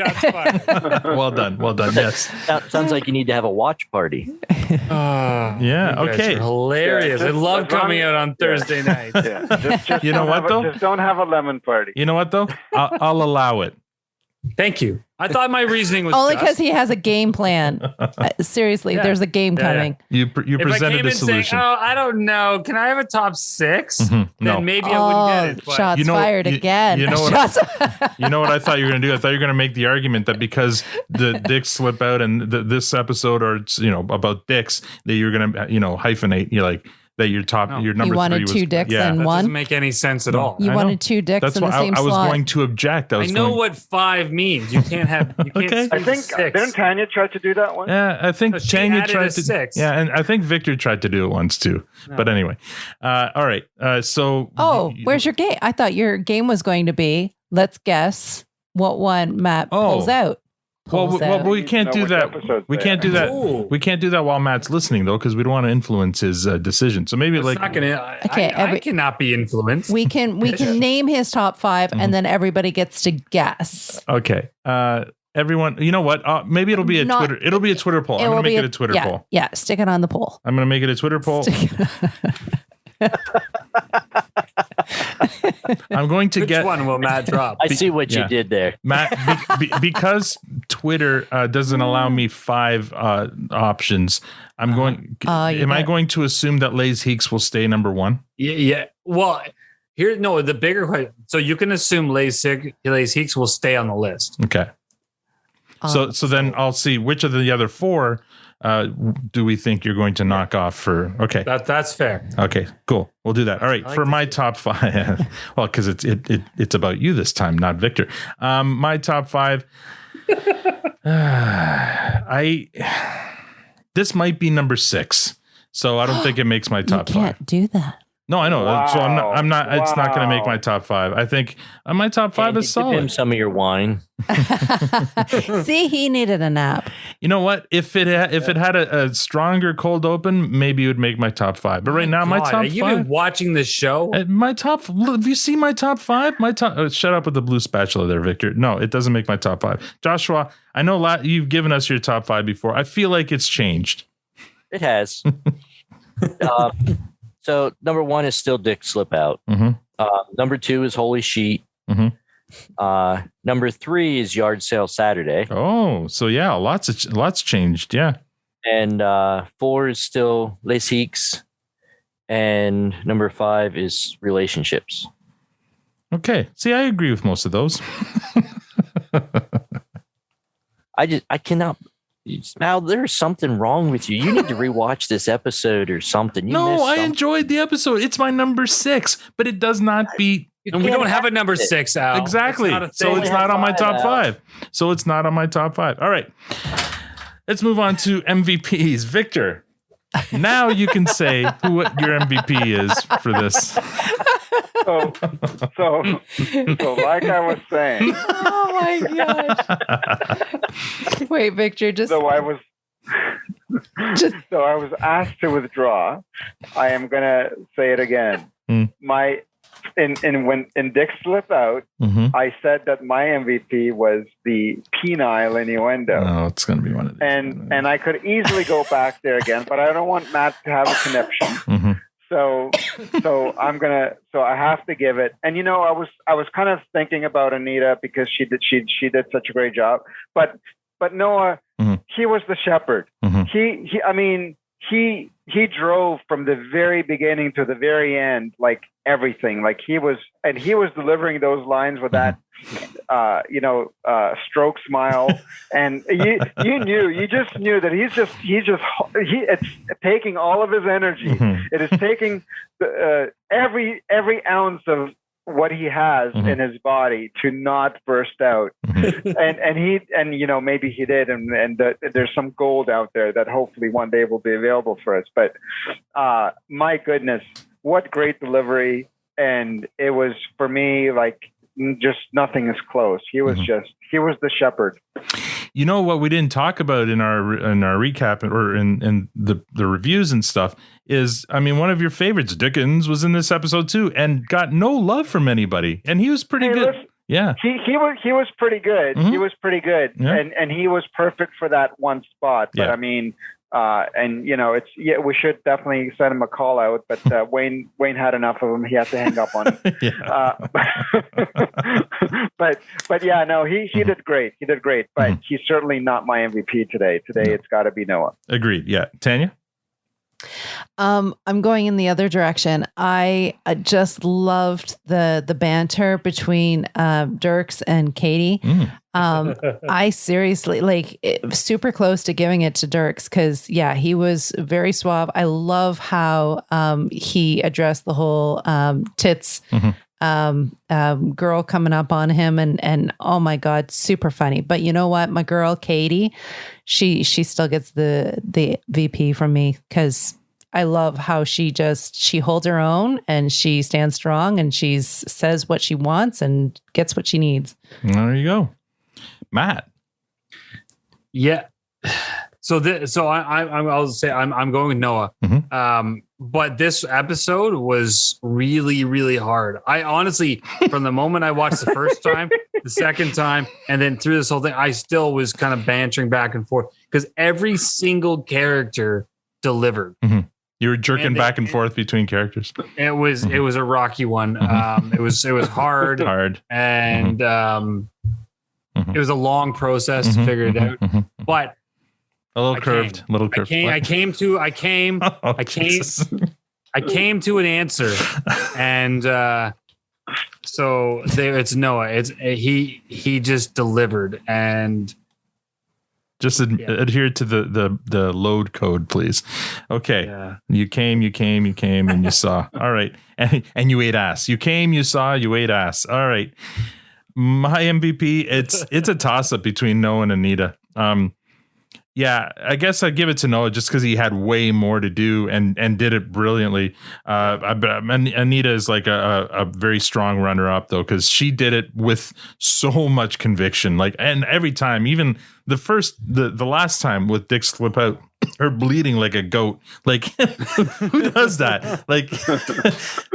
Well done. Yes. Sounds like you need to have a watch party. Yeah. Okay. Hilarious. I love coming out on Thursday night. Just you know what though? Just don't have a lemon party. You know what though? I'll allow it. Thank you. I thought my reasoning was only because he has a game plan. Seriously, there's a game coming. You presented a solution. Saying, I don't know. Can I have a top 6? Then maybe I wouldn't get it. But Shots fired again. You know what I thought you were going to do? I thought you were going to make the argument that because the Dicks slip out and this episode, or it's about Dicks, that you're going to hyphenate. You're like. That your number 3 wanted 2 dicks and one. Doesn't make any sense at all. You wanted 2 dicks in the same slot. I was going to object. I know what 5 means. You can't have. You can't I think 6. didn't Tanya try to do that one? Yeah, I think Tanya tried to. 6. Yeah, and I think Victor tried to do it once too. No. But anyway, all right. So. Where's your game? I thought your game was going to be. Let's guess what one Matt pulls out. Well, we can't do that. We can't do that. Ooh. We can't do that while Matt's listening, though, because we don't want to influence his decision. So maybe not gonna, I cannot be influenced. We can name his top 5, and then everybody gets to guess. Okay. Everyone, you know what? Maybe it'll be a Twitter. It'll be a Twitter poll. I'm going to make it a Twitter poll. Yeah, stick it on the poll. I'm going to make it a Twitter poll. I'm going to Which one will Matt drop? I see what you did there, Matt. Because Twitter doesn't allow me 5 options. I'm going. Am I going to assume that Lays Hicks will stay number 1? Yeah. Well, the bigger question. So you can assume Lays Hicks will stay on the list. Okay. So then I'll see which of the other 4. Do we think you're going to knock off for? Okay, that's fair. Okay, cool. We'll do that. All right, for my top 5. Well, because it's about you this time, not Victor. My top 5. This might be number 6, so I don't think it makes my top 5. You can't do that. No, I know. Wow. So I'm not. It's not going to make my top 5. I think my top 5 is solid. Give him some of your wine. See, he needed a nap. You know what? If it had a stronger cold open, maybe it would make my top 5. But right now, my top 5. Have you been watching this show? My top. Have you seen my top 5? My top. Shut up with the blue spatula there, Victor. No, it doesn't make my top 5. Joshua, I know you've given us your top 5 before. I feel like it's changed. It has. So number 1 is still Dick Slip Out. Mm-hmm. Number 2 is Holy Sheet. Mm-hmm. Number 3 is Yard Sale Saturday. Oh, so yeah, lots changed. Yeah. And 4 is still Les Hicks. And number 5 is Relationships. Okay. See, I agree with most of those. I cannot. Mal, there's something wrong with you. You need to rewatch this episode or something. I enjoyed the episode. It's my number 6, but it does not beat. And we don't have a number 6 out. Exactly. So it's not on my top 5. So it's not on my top 5. All right. Let's move on to MVPs. Victor, now you can say what your MVP is for this. So like I was saying. Oh my gosh. Wait, Victor, So I was asked to withdraw. I am gonna say it again. When Dyck slipped out, I said that my MVP was the penile innuendo. Oh, it's gonna be one of these. And I could easily go back there again, but I don't want Matt to have a conniption. So I have to give it. And I was kind of thinking about Anita because she did such a great job. But Noah, he was the shepherd. He drove from the very beginning to the very end, like everything. Like he was delivering those lines with that stroke smile, and you just knew that it's taking all of his energy. It is taking every ounce of what he has in his body to not burst out. And maybe he did, and there's some gold out there that hopefully one day will be available for us. But my goodness, what great delivery. And it was, for me, like, just nothing is close. He was the shepherd. You know what we didn't talk about in our recap or in the reviews and stuff is, I mean, one of your favorites, Dickens, was in this episode too, and got no love from anybody, and he was pretty good. Listen, yeah, he was pretty good. He was pretty good, and he was perfect for that one spot. But I mean. We should definitely send him a call out, but Wayne had enough of him. He had to hang up on him. But yeah, no, he did great. He did great, but he's certainly not my MVP today. Today it's got to be Noah. Agreed. Yeah, Tanya. I'm going in the other direction. I just loved the banter between Dierks and Katy. I seriously super close to giving it to Dierks because he was very suave. I love how he addressed the whole tits girl coming up on him and oh my God, super funny. But you know what, my girl Katy, she still gets the VP from me because I love how she holds her own and she stands strong and she says what she wants and gets what she needs. There you go. Matt. Yeah. So I'll say I'm going with Noah. But this episode was really, really hard. I honestly, from the moment I watched the first time, the second time, and then through this whole thing, I still was kind of bantering back and forth because every single character delivered. You were jerking back and forth between characters. It was a rocky one. It was hard, and it was a long process to figure it out. But a little curved. I came to an answer, and so there. It's Noah. He just delivered and. Just adhere to the load code, please. Okay. Yeah. You came, and you saw. All right. And you ate ass. You came, you saw, you ate ass. All right. My MVP, it's a toss-up between Noah and Anita. I guess I'd give it to Noah just because he had way more to do and did it brilliantly. Anita is like a very strong runner-up, though, because she did it with so much conviction. And every time, even the last time with Dyck slip out, her bleeding like a goat. Who does that?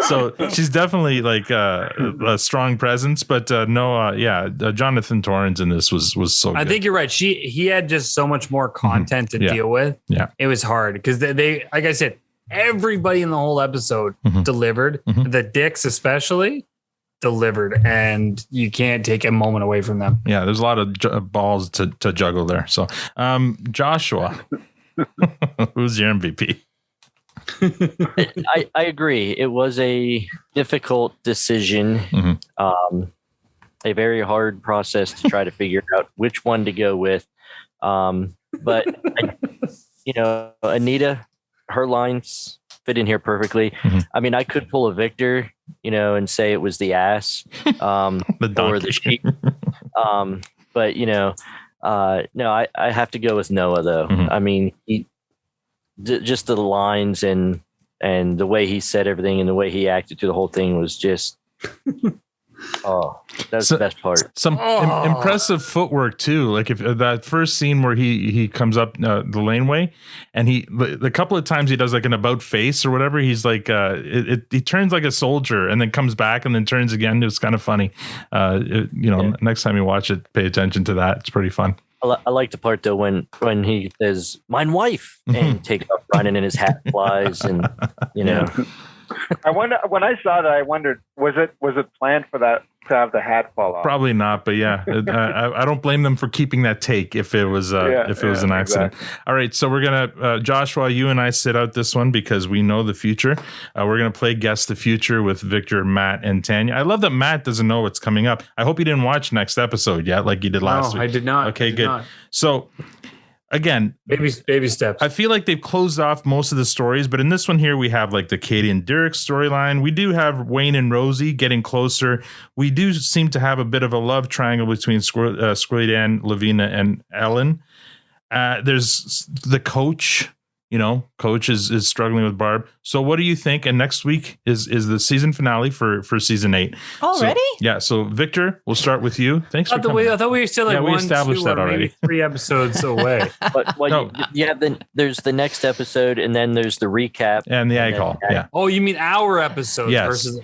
So she's definitely a strong presence. But Noah, Jonathan Torrens in this was so good. I think you're right. He had just so much more content to deal with. Yeah, it was hard because they like I said, everybody in the whole episode delivered. The Dicks especially. delivered, and you can't take a moment away from them. Yeah, there's a lot of balls to juggle there. So, Joshua, who's your MVP? I agree. It was a difficult decision, a very hard process to try to figure out which one to go with. But Anita, her lines fit in here perfectly. I mean, I could pull a Victor, and say it was the ass, or the sheep. But no, I have to go with Noah though. I mean, just the lines and the way he said everything and the way he acted through the whole thing was just, that's the best part. Some impressive footwork too. Like if that first scene where he comes up the laneway, and the couple of times he does like an about face or whatever, he's like he turns like a soldier and then comes back and then turns again. It's kind of funny. Next time you watch it, pay attention to that. It's pretty fun. I like the part though when he says "mine wife" and takes off running and his hat flies, and I wonder, when I saw that, I wondered, was it planned for that to have the hat fall off? Probably not, but yeah, I don't blame them for keeping that take if it was an accident. Exactly. All right, so we're gonna Joshua, you and I sit out this one because we know the future. We're gonna play Guess the Future with Victor, Matt, and Tanya. I love that Matt doesn't know what's coming up. I hope you didn't watch next episode yet, like you did last week. I did not. Okay, good. So. Again, baby steps. I feel like they've closed off most of the stories, but in this one here, we have like the Katy and Dierks storyline. We do have Wayne and Rosie getting closer. We do seem to have a bit of a love triangle between Squirrely Dan, Lavina, and Ellen. There's the coach. Coach is struggling with Barb. So what do you think? And next week is the season finale for season 8. Already? So Victor, we'll start with you. Thanks for coming. I thought we were still like we established that already. Maybe 3 episodes away. But there's the next episode, and then there's the recap and the ag call. Yeah. Oh, you mean our episodes versus?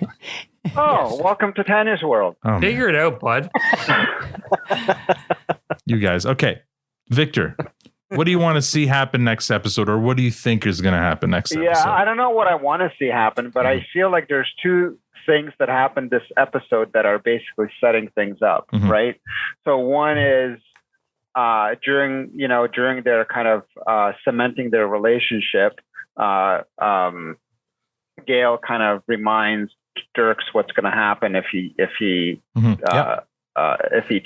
Welcome to Tanya's world. Figure it out, bud. You guys, okay, Victor. What do you want to see happen next episode, or what do you think is going to happen next episode? Yeah, I don't know what I want to see happen, but I feel like there's 2 things that happened this episode that are basically setting things up, right? So one is during their kind of cementing their relationship, Gail kind of reminds Dierks what's going to happen if he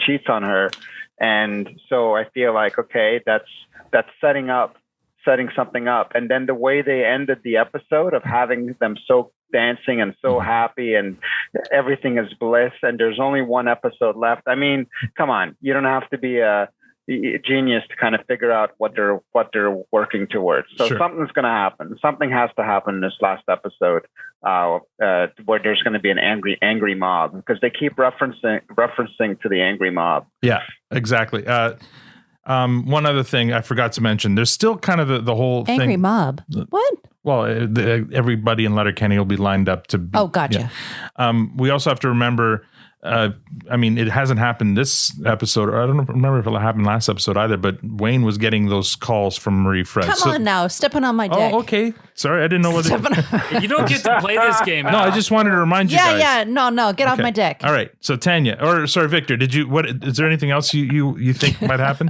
cheats on her. And so I feel like, okay, that's setting something up. And then the way they ended the episode of having them so dancing and so happy and everything is bliss, and there's only 1 episode left. I mean, come on, you don't have to be a genius to kind of figure out what they're working towards. So something's going to happen. Something has to happen in this last episode where there's going to be an angry mob, because they keep referencing to the angry mob. Yeah, exactly. One other thing I forgot to mention, there's still kind of the whole angry thing. mob. What? Well, everybody in Letterkenny will be lined up to. Gotcha. Yeah. We also have to remember. I mean, it hasn't happened this episode, or I don't remember if it happened last episode either, but Wayne was getting those calls from Marie Fred. Come on now, stepping on my dick. Oh, okay. Sorry, I didn't know whether... You don't get to play this game. No, I just wanted to remind you guys. Yeah, no, get off my dick. All right, so Tanya, Victor, is there anything else you think might happen?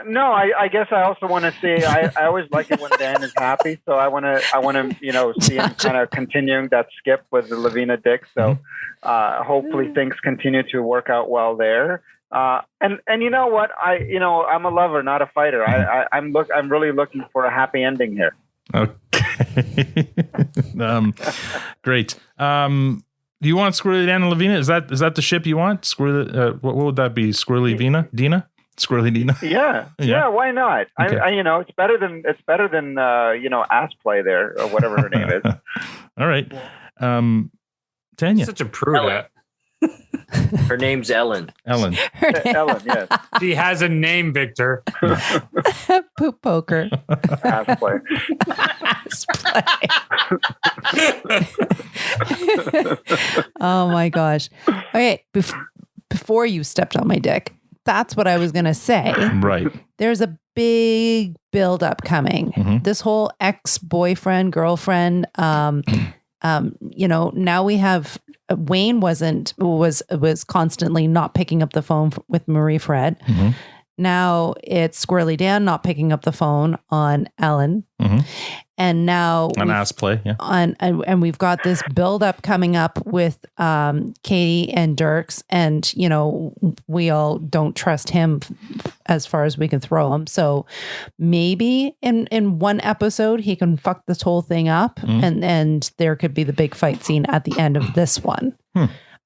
No, I guess I also want to see, I always like it when Dan is happy, so I want to see him kind of continuing that skip with Lavina Dick, so hopefully things continue to work out well there. And you know what? I'm a lover, not a fighter. I'm really looking for a happy ending here. Okay. Great. Do you want Squirrely Dan and Lavina? Is that the ship you want? Squirrely, what would that be? Squirrely Dina? Squirrely Dina? Yeah, why not? Okay. It's better than ass play there, or whatever her name is. All right. Tanya. Such a prude. Her name's Ellen. Ellen, yes. She has a name, Victor. Poop poker. Ass play. Oh my gosh. Okay, before you stepped on my dick, that's what I was going to say. Right. There's a big buildup coming. This whole ex-boyfriend, girlfriend, now we have Wayne was constantly not picking up the phone with Marie Fred. Mm-hmm. Now it's Squirrely Dan not picking up the phone on Ellen. Mm-hmm. And now on ass play, yeah. And we've got this build up coming up with Katy and Dierks, and we all don't trust him as far as we can throw him. So maybe in one episode he can fuck this whole thing up, and there could be the big fight scene at the end of this one.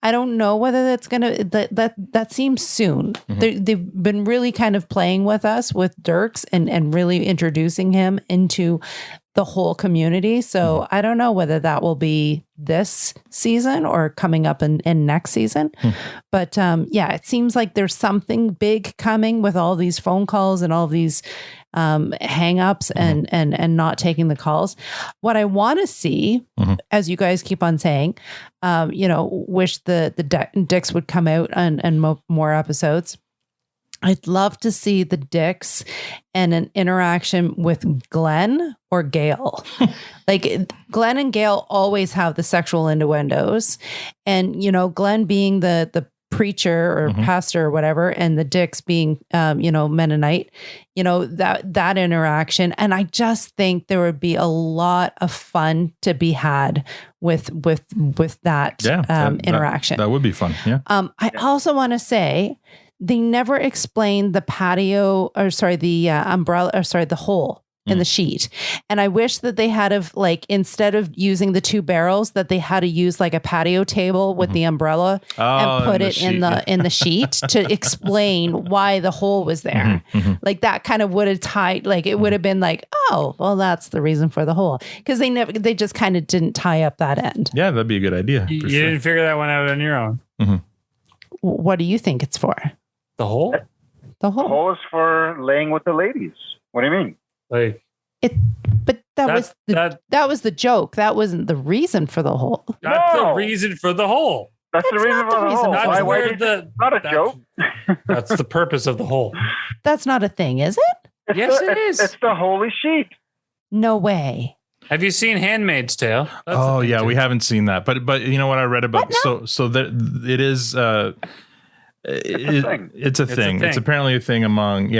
I don't know whether that's gonna that seems soon. They've been really kind of playing with us with Dierks and really introducing him into the whole community. So I don't know whether that will be this season or coming up in next season. But it seems like there's something big coming with all these phone calls and all these hang-ups and not taking the calls. What I want to see, as you guys keep on saying, wish the Dicks would come out and more episodes. I'd love to see the Dicks and an interaction with Glenn or Gail. Like Glenn and Gail always have the sexual innuendos, and Glenn being the preacher or pastor or whatever, and the Dicks being Mennonite, that interaction. And I just think there would be a lot of fun to be had with that interaction. That would be fun. Yeah. I also want to say, they never explained the patio, the umbrella, the hole in the sheet. And I wish that they had instead of using the two barrels, that they had to use like a patio table with the umbrella and put it in the sheet to explain why the hole was there. Like that kind of would have tied, it would have been like, oh, well, that's the reason for the hole. Because they just kind of didn't tie up that end. Yeah, that'd be a good idea. You didn't figure that one out on your own. What do you think it's for? The hole? The hole is for laying with the ladies. What do you mean? That was the joke. That wasn't the reason for the hole. That's the reason for the hole. That's the reason for the hole. That's not a joke. That's the purpose of the hole. That's not a thing, is it? Yes, it is. It's the holy sheet. No way. Have you seen Handmaid's Tale? That's we haven't seen that. But you know what I read about? So that it is. It's a thing. It's apparently a thing among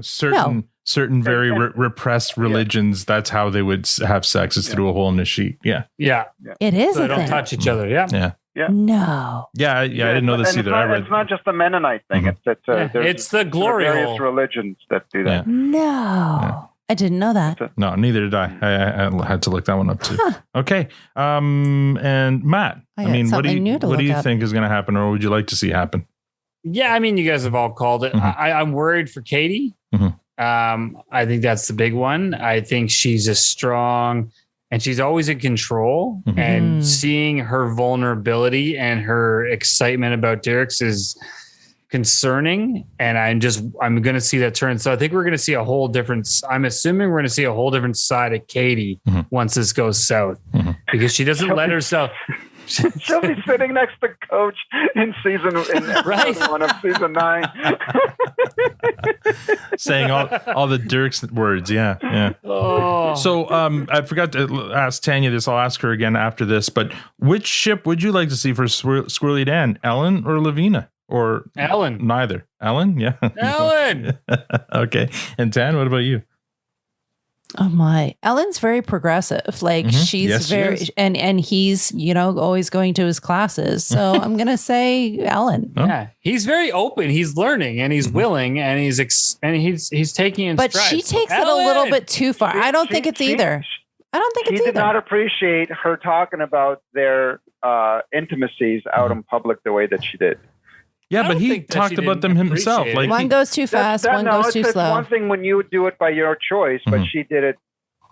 certain very repressed religions. That's how they would have sex, is through a hole in the sheet. Yeah. It is. So they don't touch each other. Yeah. No. Yeah. I didn't know this either. It's not just the Mennonite thing. It's the glory various hole. religions that do that. No. I didn't know that. No, neither did I. I had to look that one up too. Okay. And Matt, what do you think is going to happen, or would you like to see happen? Yeah, I mean, you guys have all called it. I'm worried for Katy. I think that's the big one. I think she's a strong, and she's always in control. And seeing her vulnerability and her excitement about Dierks is concerning. And I'm going to see that turn. So I think we're going to see a whole different. I'm assuming we're going to see a whole different side of Katy once this goes south, because she doesn't let herself. She'll be sitting next to Coach in episode 1 of season 9, saying all the Dierks words. Yeah. Oh. So I forgot to ask Tanya this. I'll ask her again after this. But which ship would you like to see for Squirrely Dan, Ellen or Lavina, or Ellen? Neither. Ellen, yeah. Ellen. Okay. And Tan, what about you? Oh my, Ellen's very progressive. Like she's very, and he's, always going to his classes. So I'm going to say Ellen. Yeah. He's very open. He's learning and he's willing and he's taking it. But she takes it a little bit too far. I don't think it's either. I don't think it's either. He did not appreciate her talking about their intimacies out in public the way that she did. Yeah, but he talked about them himself. Like one goes too fast, one goes too slow. It's one thing when you do it by your choice, but she did it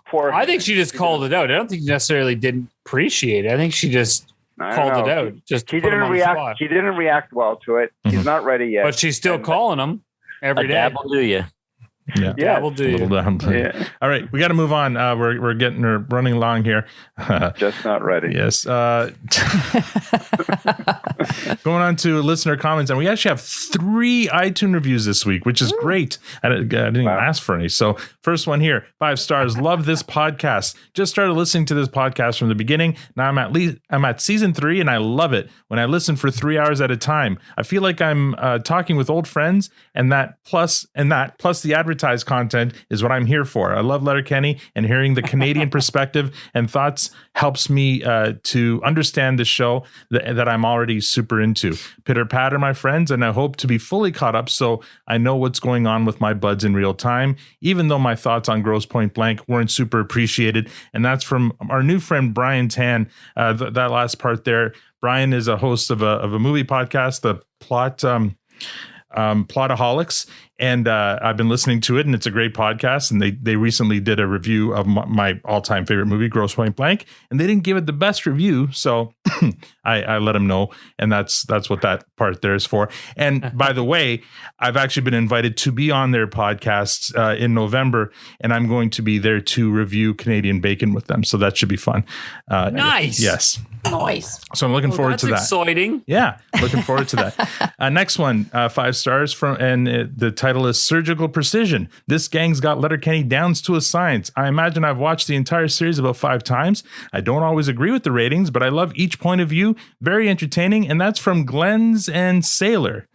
for him. I think she just called it out. I don't think she necessarily didn't appreciate it. I think she just called it out. He didn't react. He didn't react well to it. He's not ready yet. But she's still calling him every day. Dabble do you? Yeah, will do. Yeah. All right, we got to move on. We're running long here. Just not ready. Yes. Going on to listener comments, and we actually have 3 iTunes reviews this week, which is great. I didn't even ask for any. So first one here, 5 stars. Love this podcast. Just started listening to this podcast from the beginning. Now I'm at season 3, and I love it. When I listen for 3 hours at a time, I feel like I'm talking with old friends, and that plus the advertised content is what I'm here for. I love Letterkenny, and hearing the Canadian perspective and thoughts helps me to understand the show that I'm already super into. Pitter patter, my friends, and I hope to be fully caught up so I know what's going on with my buds in real time, even though my thoughts on Gross Point Blank weren't super appreciated. And that's from our new friend Brian Tan. That last part there. Brian is a host of a movie podcast, the Plotaholics, and I've been listening to it, and it's a great podcast. And they recently did a review of my all-time favorite movie, Gross Point Blank, and they didn't give it the best review, so I let them know, and that's what that part there is for. And by the way, I've actually been invited to be on their podcasts in November, and I'm going to be there to review Canadian Bacon with them, so that should be fun. Nice. Yes. Nice. So I'm looking forward to that. That's exciting. Yeah, looking forward to that. Next one, 5 stars the title is Surgical Precision. This gang's got Letterkenny downs to a science. I imagine I've watched the entire series about 5 times. I don't always agree with the ratings, but I love each point of view. Very entertaining, and that's from Glens and Sailor.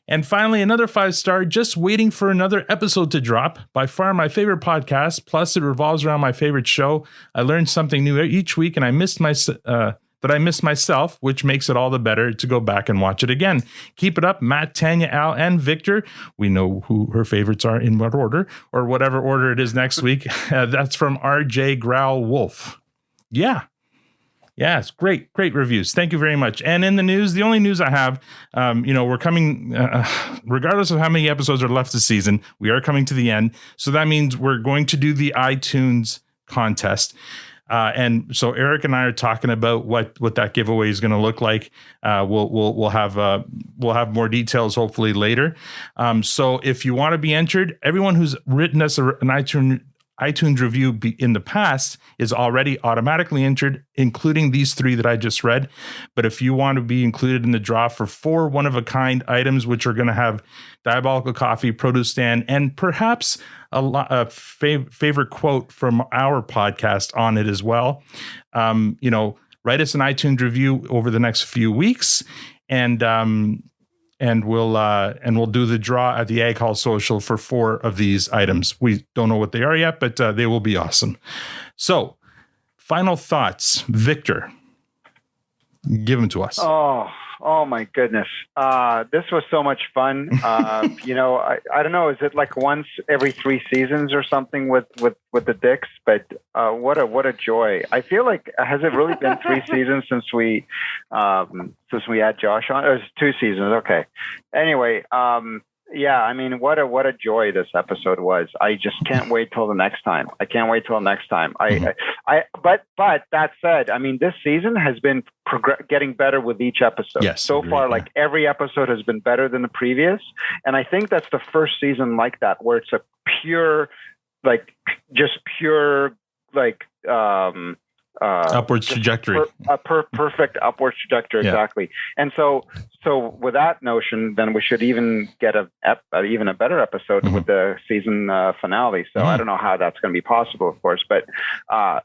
And finally, another 5-star, just waiting for another episode to drop. By far my favorite podcast, plus it revolves around my favorite show. I learned something new each week, and I missed myself, which makes it all the better to go back and watch it again. Keep it up, Matt, Tanya, Al, and Victor. We know who her favorites are in what order, or whatever order it is next week. That's from RJ Growl Wolf. Yeah, it's great reviews. Thank you very much. And in the news, the only news I have, we're coming, regardless of how many episodes are left this season, we are coming to the end. So that means we're going to do the iTunes contest. And so Eric and I are talking about what that giveaway is going to look like. We'll have more details hopefully later. So if you want to be entered, everyone who's written us an iTunes review in the past is already automatically entered, including these 3 that I just read. But if you want to be included in the draw for 4 one-of-a-kind items, which are going to have Diabolical Coffee, Produce Stand, and perhaps a favorite quote from our podcast on it as well, write us an iTunes review over the next few weeks, and we'll do the draw at the Ag Hall Social for 4 of these items. We don't know what they are yet, but they will be awesome. So, final thoughts, Victor. Give them to us. Oh my goodness. This was so much fun. I don't know. Is it like once every 3 seasons or something with the Dicks? But what a joy. I feel like, has it really been 3 seasons since we had Josh on? It was 2 seasons. Okay. Anyway, yeah, I mean, what a joy this episode was. I just can't wait till the next time. I can't wait till next time. But that said, I mean, this season has been getting better with each episode. Yes, so far, like every episode has been better than the previous. And I think that's the first season like that, where it's a pure, upwards trajectory. Perfect upwards trajectory, exactly. And so with that notion, then we should even get even a better episode with the season finale. So I don't know how that's going to be possible, of course, but I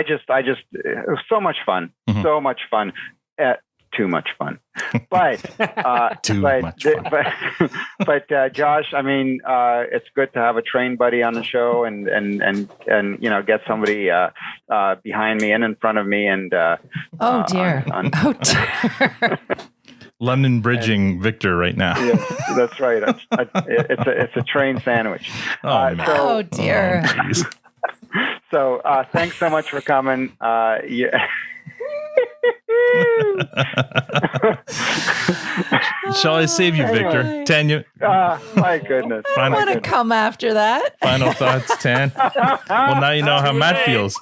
just it was so much fun, so much fun. Too much fun, but Josh, I mean, it's good to have a train buddy on the show, and get somebody behind me and in front of me, and oh dear. London bridging Victor right now. Yes, that's right. It's a train sandwich. Oh dear. So thanks so much for coming. Shall I save you, Victor? Tanya. My goodness. I want to come after that. Final thoughts, Tan. Well, now you know how Matt feels.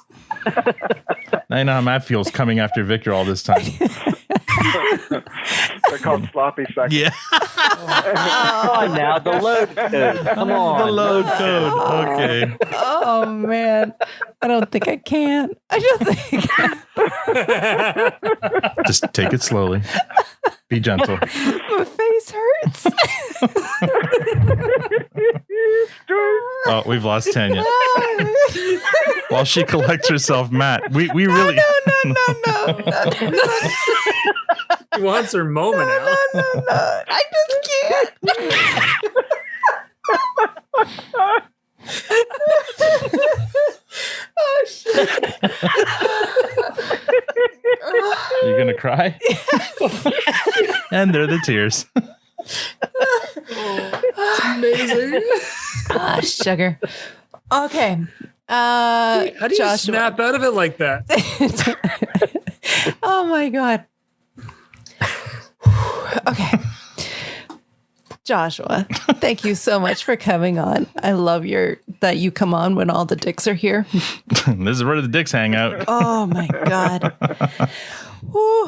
Now you know how Matt feels coming after Victor all this time. They're called sloppy seconds. Yeah. Oh, now the load code. Come on. The load code. Okay. Oh, man. I don't think I can. I just think. Just take it slowly. Be gentle. My face hurts. Oh, we've lost Tanya. While she collects herself, Matt, we really... No. She wants her moment out. No. I just can't. Oh, shit. You gonna cry? And there are the tears. It's amazing. Ah, sugar. Okay. How do you Joshua. snap out of it like that? Oh my God. Okay. Joshua, thank you so much for coming on. I love that you come on when all the dicks are here. This is where the dicks hang out. Oh my God. Whew.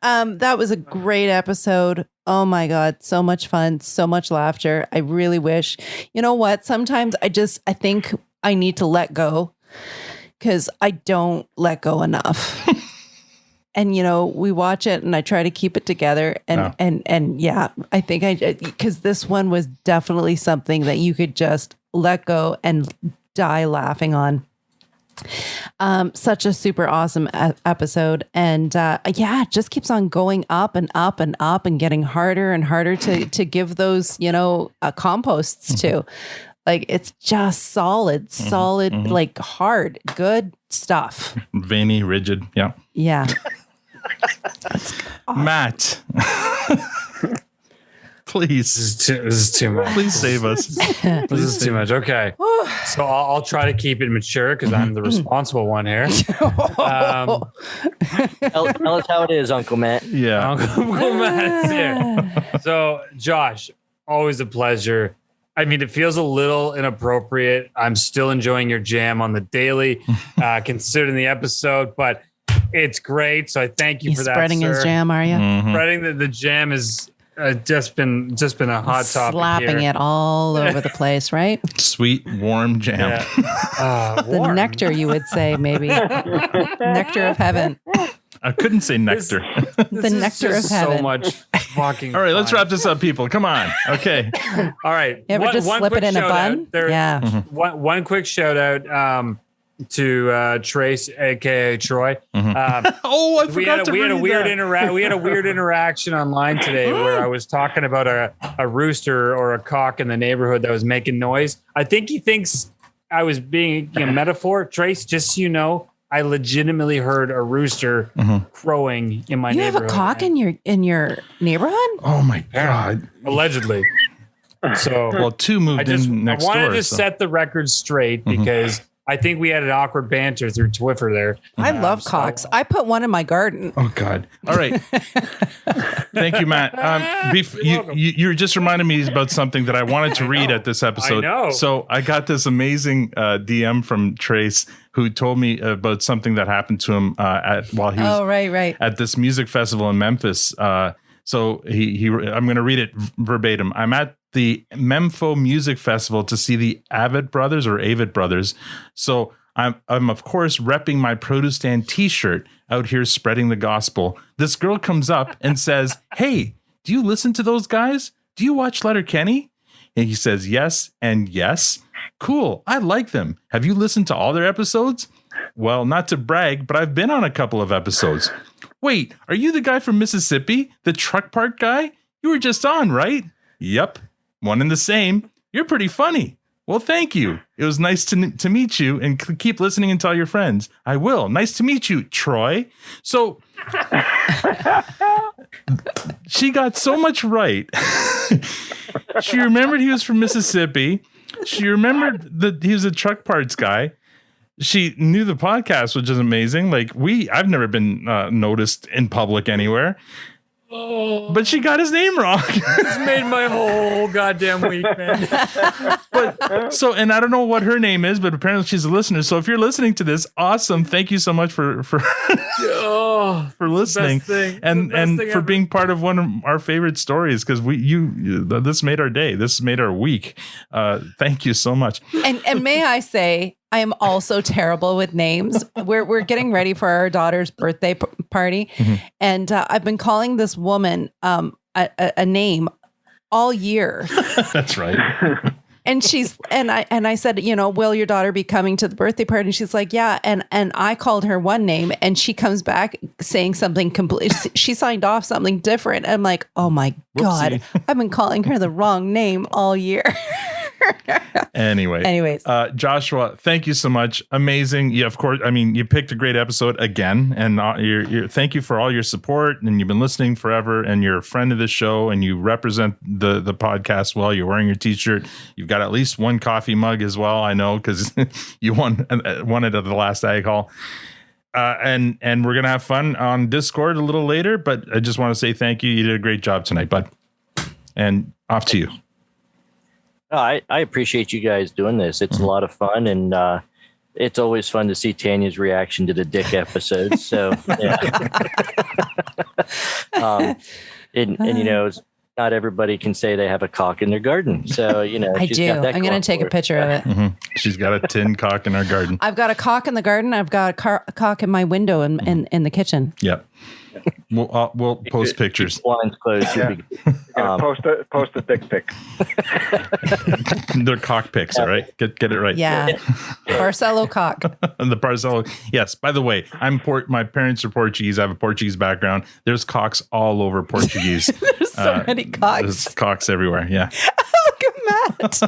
That was a great episode. Oh my God. So much fun. So much laughter. I really wish, you know what? Sometimes I think I need to let go because I don't let go enough. And, we watch it and I try to keep it together. And yeah, I think because this one was definitely something that you could just let go and die laughing on. Such a super awesome episode. And it just keeps on going up and up and up and getting harder and harder to give those, composts to. Like, it's just solid, like hard, good stuff. Veiny, rigid. Yeah. Yeah. Awesome. Matt. Please. This is too much. Please save us. This is too much. Okay. So I'll try to keep it mature because I'm the responsible one here. Tell us how it is, Uncle Matt. Yeah. Uncle Matt is here. So, Josh, always a pleasure. I mean, it feels a little inappropriate. I'm still enjoying your jam on the daily, considering the episode, but it's great. So I thank you for that. Spreading his jam, are you? Mm-hmm. Spreading the jam is just been a hot topic. Slapping here. it all over the place, right? Sweet, warm jam. Yeah. The nectar, you would say, maybe. Nectar of heaven. I couldn't say nectar. The nectar of heaven. So much fucking. All right, let's wrap this up, people. Come on. Okay. All right. You ever just slip it in a bun? Yeah. One quick shout out to Trace, aka Troy. I forgot we had a weird interaction online today where I was talking about a rooster or a cock in the neighborhood that was making noise. I think he thinks I was being a metaphor. Trace, just so you know, I legitimately heard a rooster crowing in my neighborhood. You have a cock in your neighborhood? Oh my God. Allegedly. So well, two moved in next door. I wanted to set the record straight because I think we had an awkward banter through Twiffer there. I love cocks. I put one in my garden. Oh God! All right. Thank you, Matt. You just reminded me about something that I wanted to read at this episode. I know. So I got this amazing DM from Trace who told me about something that happened to him while he was at this music festival in Memphis. So I'm going to read it verbatim. I'm at the Memphis Music Festival to see the Avid Brothers. So I'm of course repping my Produce Stand t-shirt out here spreading the gospel. This girl comes up and says, "Hey, do you listen to those guys? Do you watch Letterkenny?" And he says, "Yes and yes." "Cool. I like them. Have you listened to all their episodes?" "Well, not to brag, but I've been on a couple of episodes." "Wait, are you the guy from Mississippi? The truck park guy? You were just on, right?" "Yep. One and the same. You're pretty funny." "Well, thank you. It was nice to meet you, and keep listening and tell your friends." "I will. Nice to meet you, Troy." So she got so much right. She remembered he was from Mississippi. She remembered that he was a truck parts guy. She knew the podcast, which is amazing. Like I've never been noticed in public anywhere. But she got his name wrong. It's made my whole goddamn week, man. And I don't know what her name is, but apparently she's a listener. So if you're listening to this, awesome. Thank you so much for listening and for being part of one of our favorite stories, because this made our day. This made our week. Thank you so much. And may I say, I am also terrible with names. We're getting ready for our daughter's birthday party, and I've been calling this woman a name all year. That's right. And I said, will your daughter be coming to the birthday party? And she's like, yeah. And I called her one name, and she comes back saying something completely. She signed off something different. I'm like, oh my God, I've been calling her the wrong name all year. Anyways, Joshua, thank you so much. Amazing. Yeah, of course. I mean, you picked a great episode again, and thank you for all your support. And you've been listening forever, and you're a friend of the show, and you represent the podcast well. You're wearing your t-shirt. You've got at least one coffee mug as well. I know, because you won it at the last Ag Hall. And we're gonna have fun on Discord a little later. But I just want to say thank you. You did a great job tonight, bud. And off to you. I appreciate you guys doing this. It's a lot of fun, and it's always fun to see Tanya's reaction to the Dyck episodes. So, yeah. And not everybody can say they have a cock in their garden. So, I do. I'm going to take a picture of it. Mm-hmm. She's got a tin cock in her garden. I've got a cock in the garden. I've got a cock in my window in the kitchen. Yep. We'll post pictures. Blinds closed. Yeah. Post a dick pic. They're cock pics, all right? Get it right. Yeah. Barcelo cock. The Barcelo. Yes. By the way, my parents are Portuguese. I have a Portuguese background. There's cocks all over Portuguese. There's so many cocks. There's cocks everywhere. Yeah. Matt's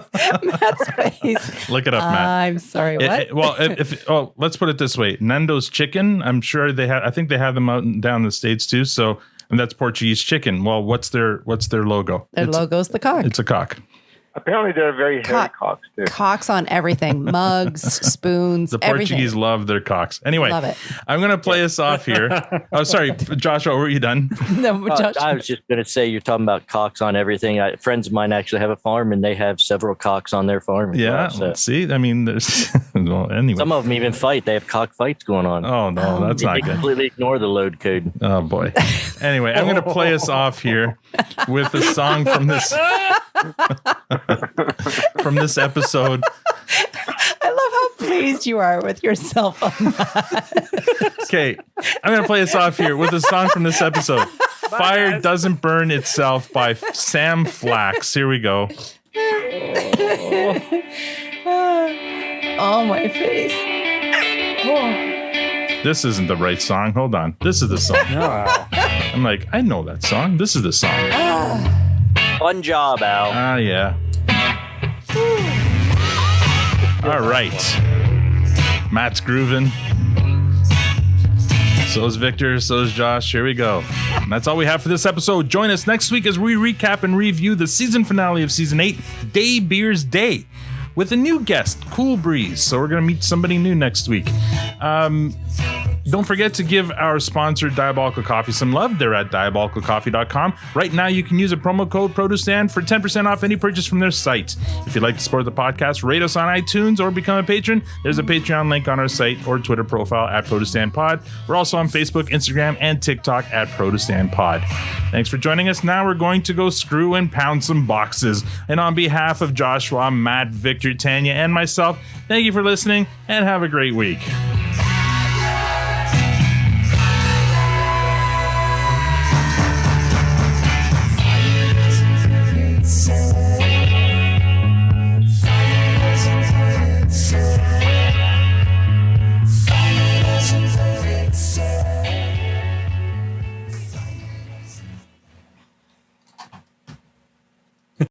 face. Look it up, Matt. I'm sorry. What? Let's put it this way: Nando's chicken. I'm sure they have. I think they have them out and down in the States too. So, and that's Portuguese chicken. Well, what's their logo? Their logo's the cock. It's a cock. Apparently, they're very hairy cocks too. Cocks on everything: mugs, spoons. The Portuguese love their cocks. Anyway, love it. I'm going to play us off here. Oh, sorry, Joshua, were you done? No, Joshua. I was just going to say, you're talking about cocks on everything. Friends of mine actually have a farm, and they have several cocks on their farm. Yeah. Well, see, I mean, there's anyway. Some of them even fight. They have cock fights going on. Oh no, that's not good. They completely ignore the load code. Oh boy. Anyway, I'm going to play us off here with a song from this. From this episode. I love how pleased you are with yourself on that. Okay, I'm going to play us off here with a song from this episode. Fire Doesn't Burn Itself by Sam Flax. Here we go. Oh, my face. Oh. This isn't the right song. Hold on. This is the song. I'm like, I know that song. This is the song. Fun job, Al. Ah, yeah. All right. Matt's grooving. So is Victor. So is Josh. Here we go. And that's all we have for this episode. Join us next week as we recap and review the season finale of Season 8, Day Beers Day, with a new guest, Cool Breeze. So we're going to meet somebody new next week. Don't forget to give our sponsor, Diabolical Coffee, some love. They're at diabolicalcoffee.com. Right now, you can use a promo code ProduceStand for 10% off any purchase from their site. If you'd like to support the podcast, rate us on iTunes or become a patron. There's a Patreon link on our site or Twitter profile at ProduceStandPod. We're also on Facebook, Instagram, and TikTok at ProduceStandPod. Thanks for joining us. Now we're going to go screw and pound some boxes. And on behalf of Joshua, Matt, Victor, Tanya, and myself, thank you for listening and have a great week.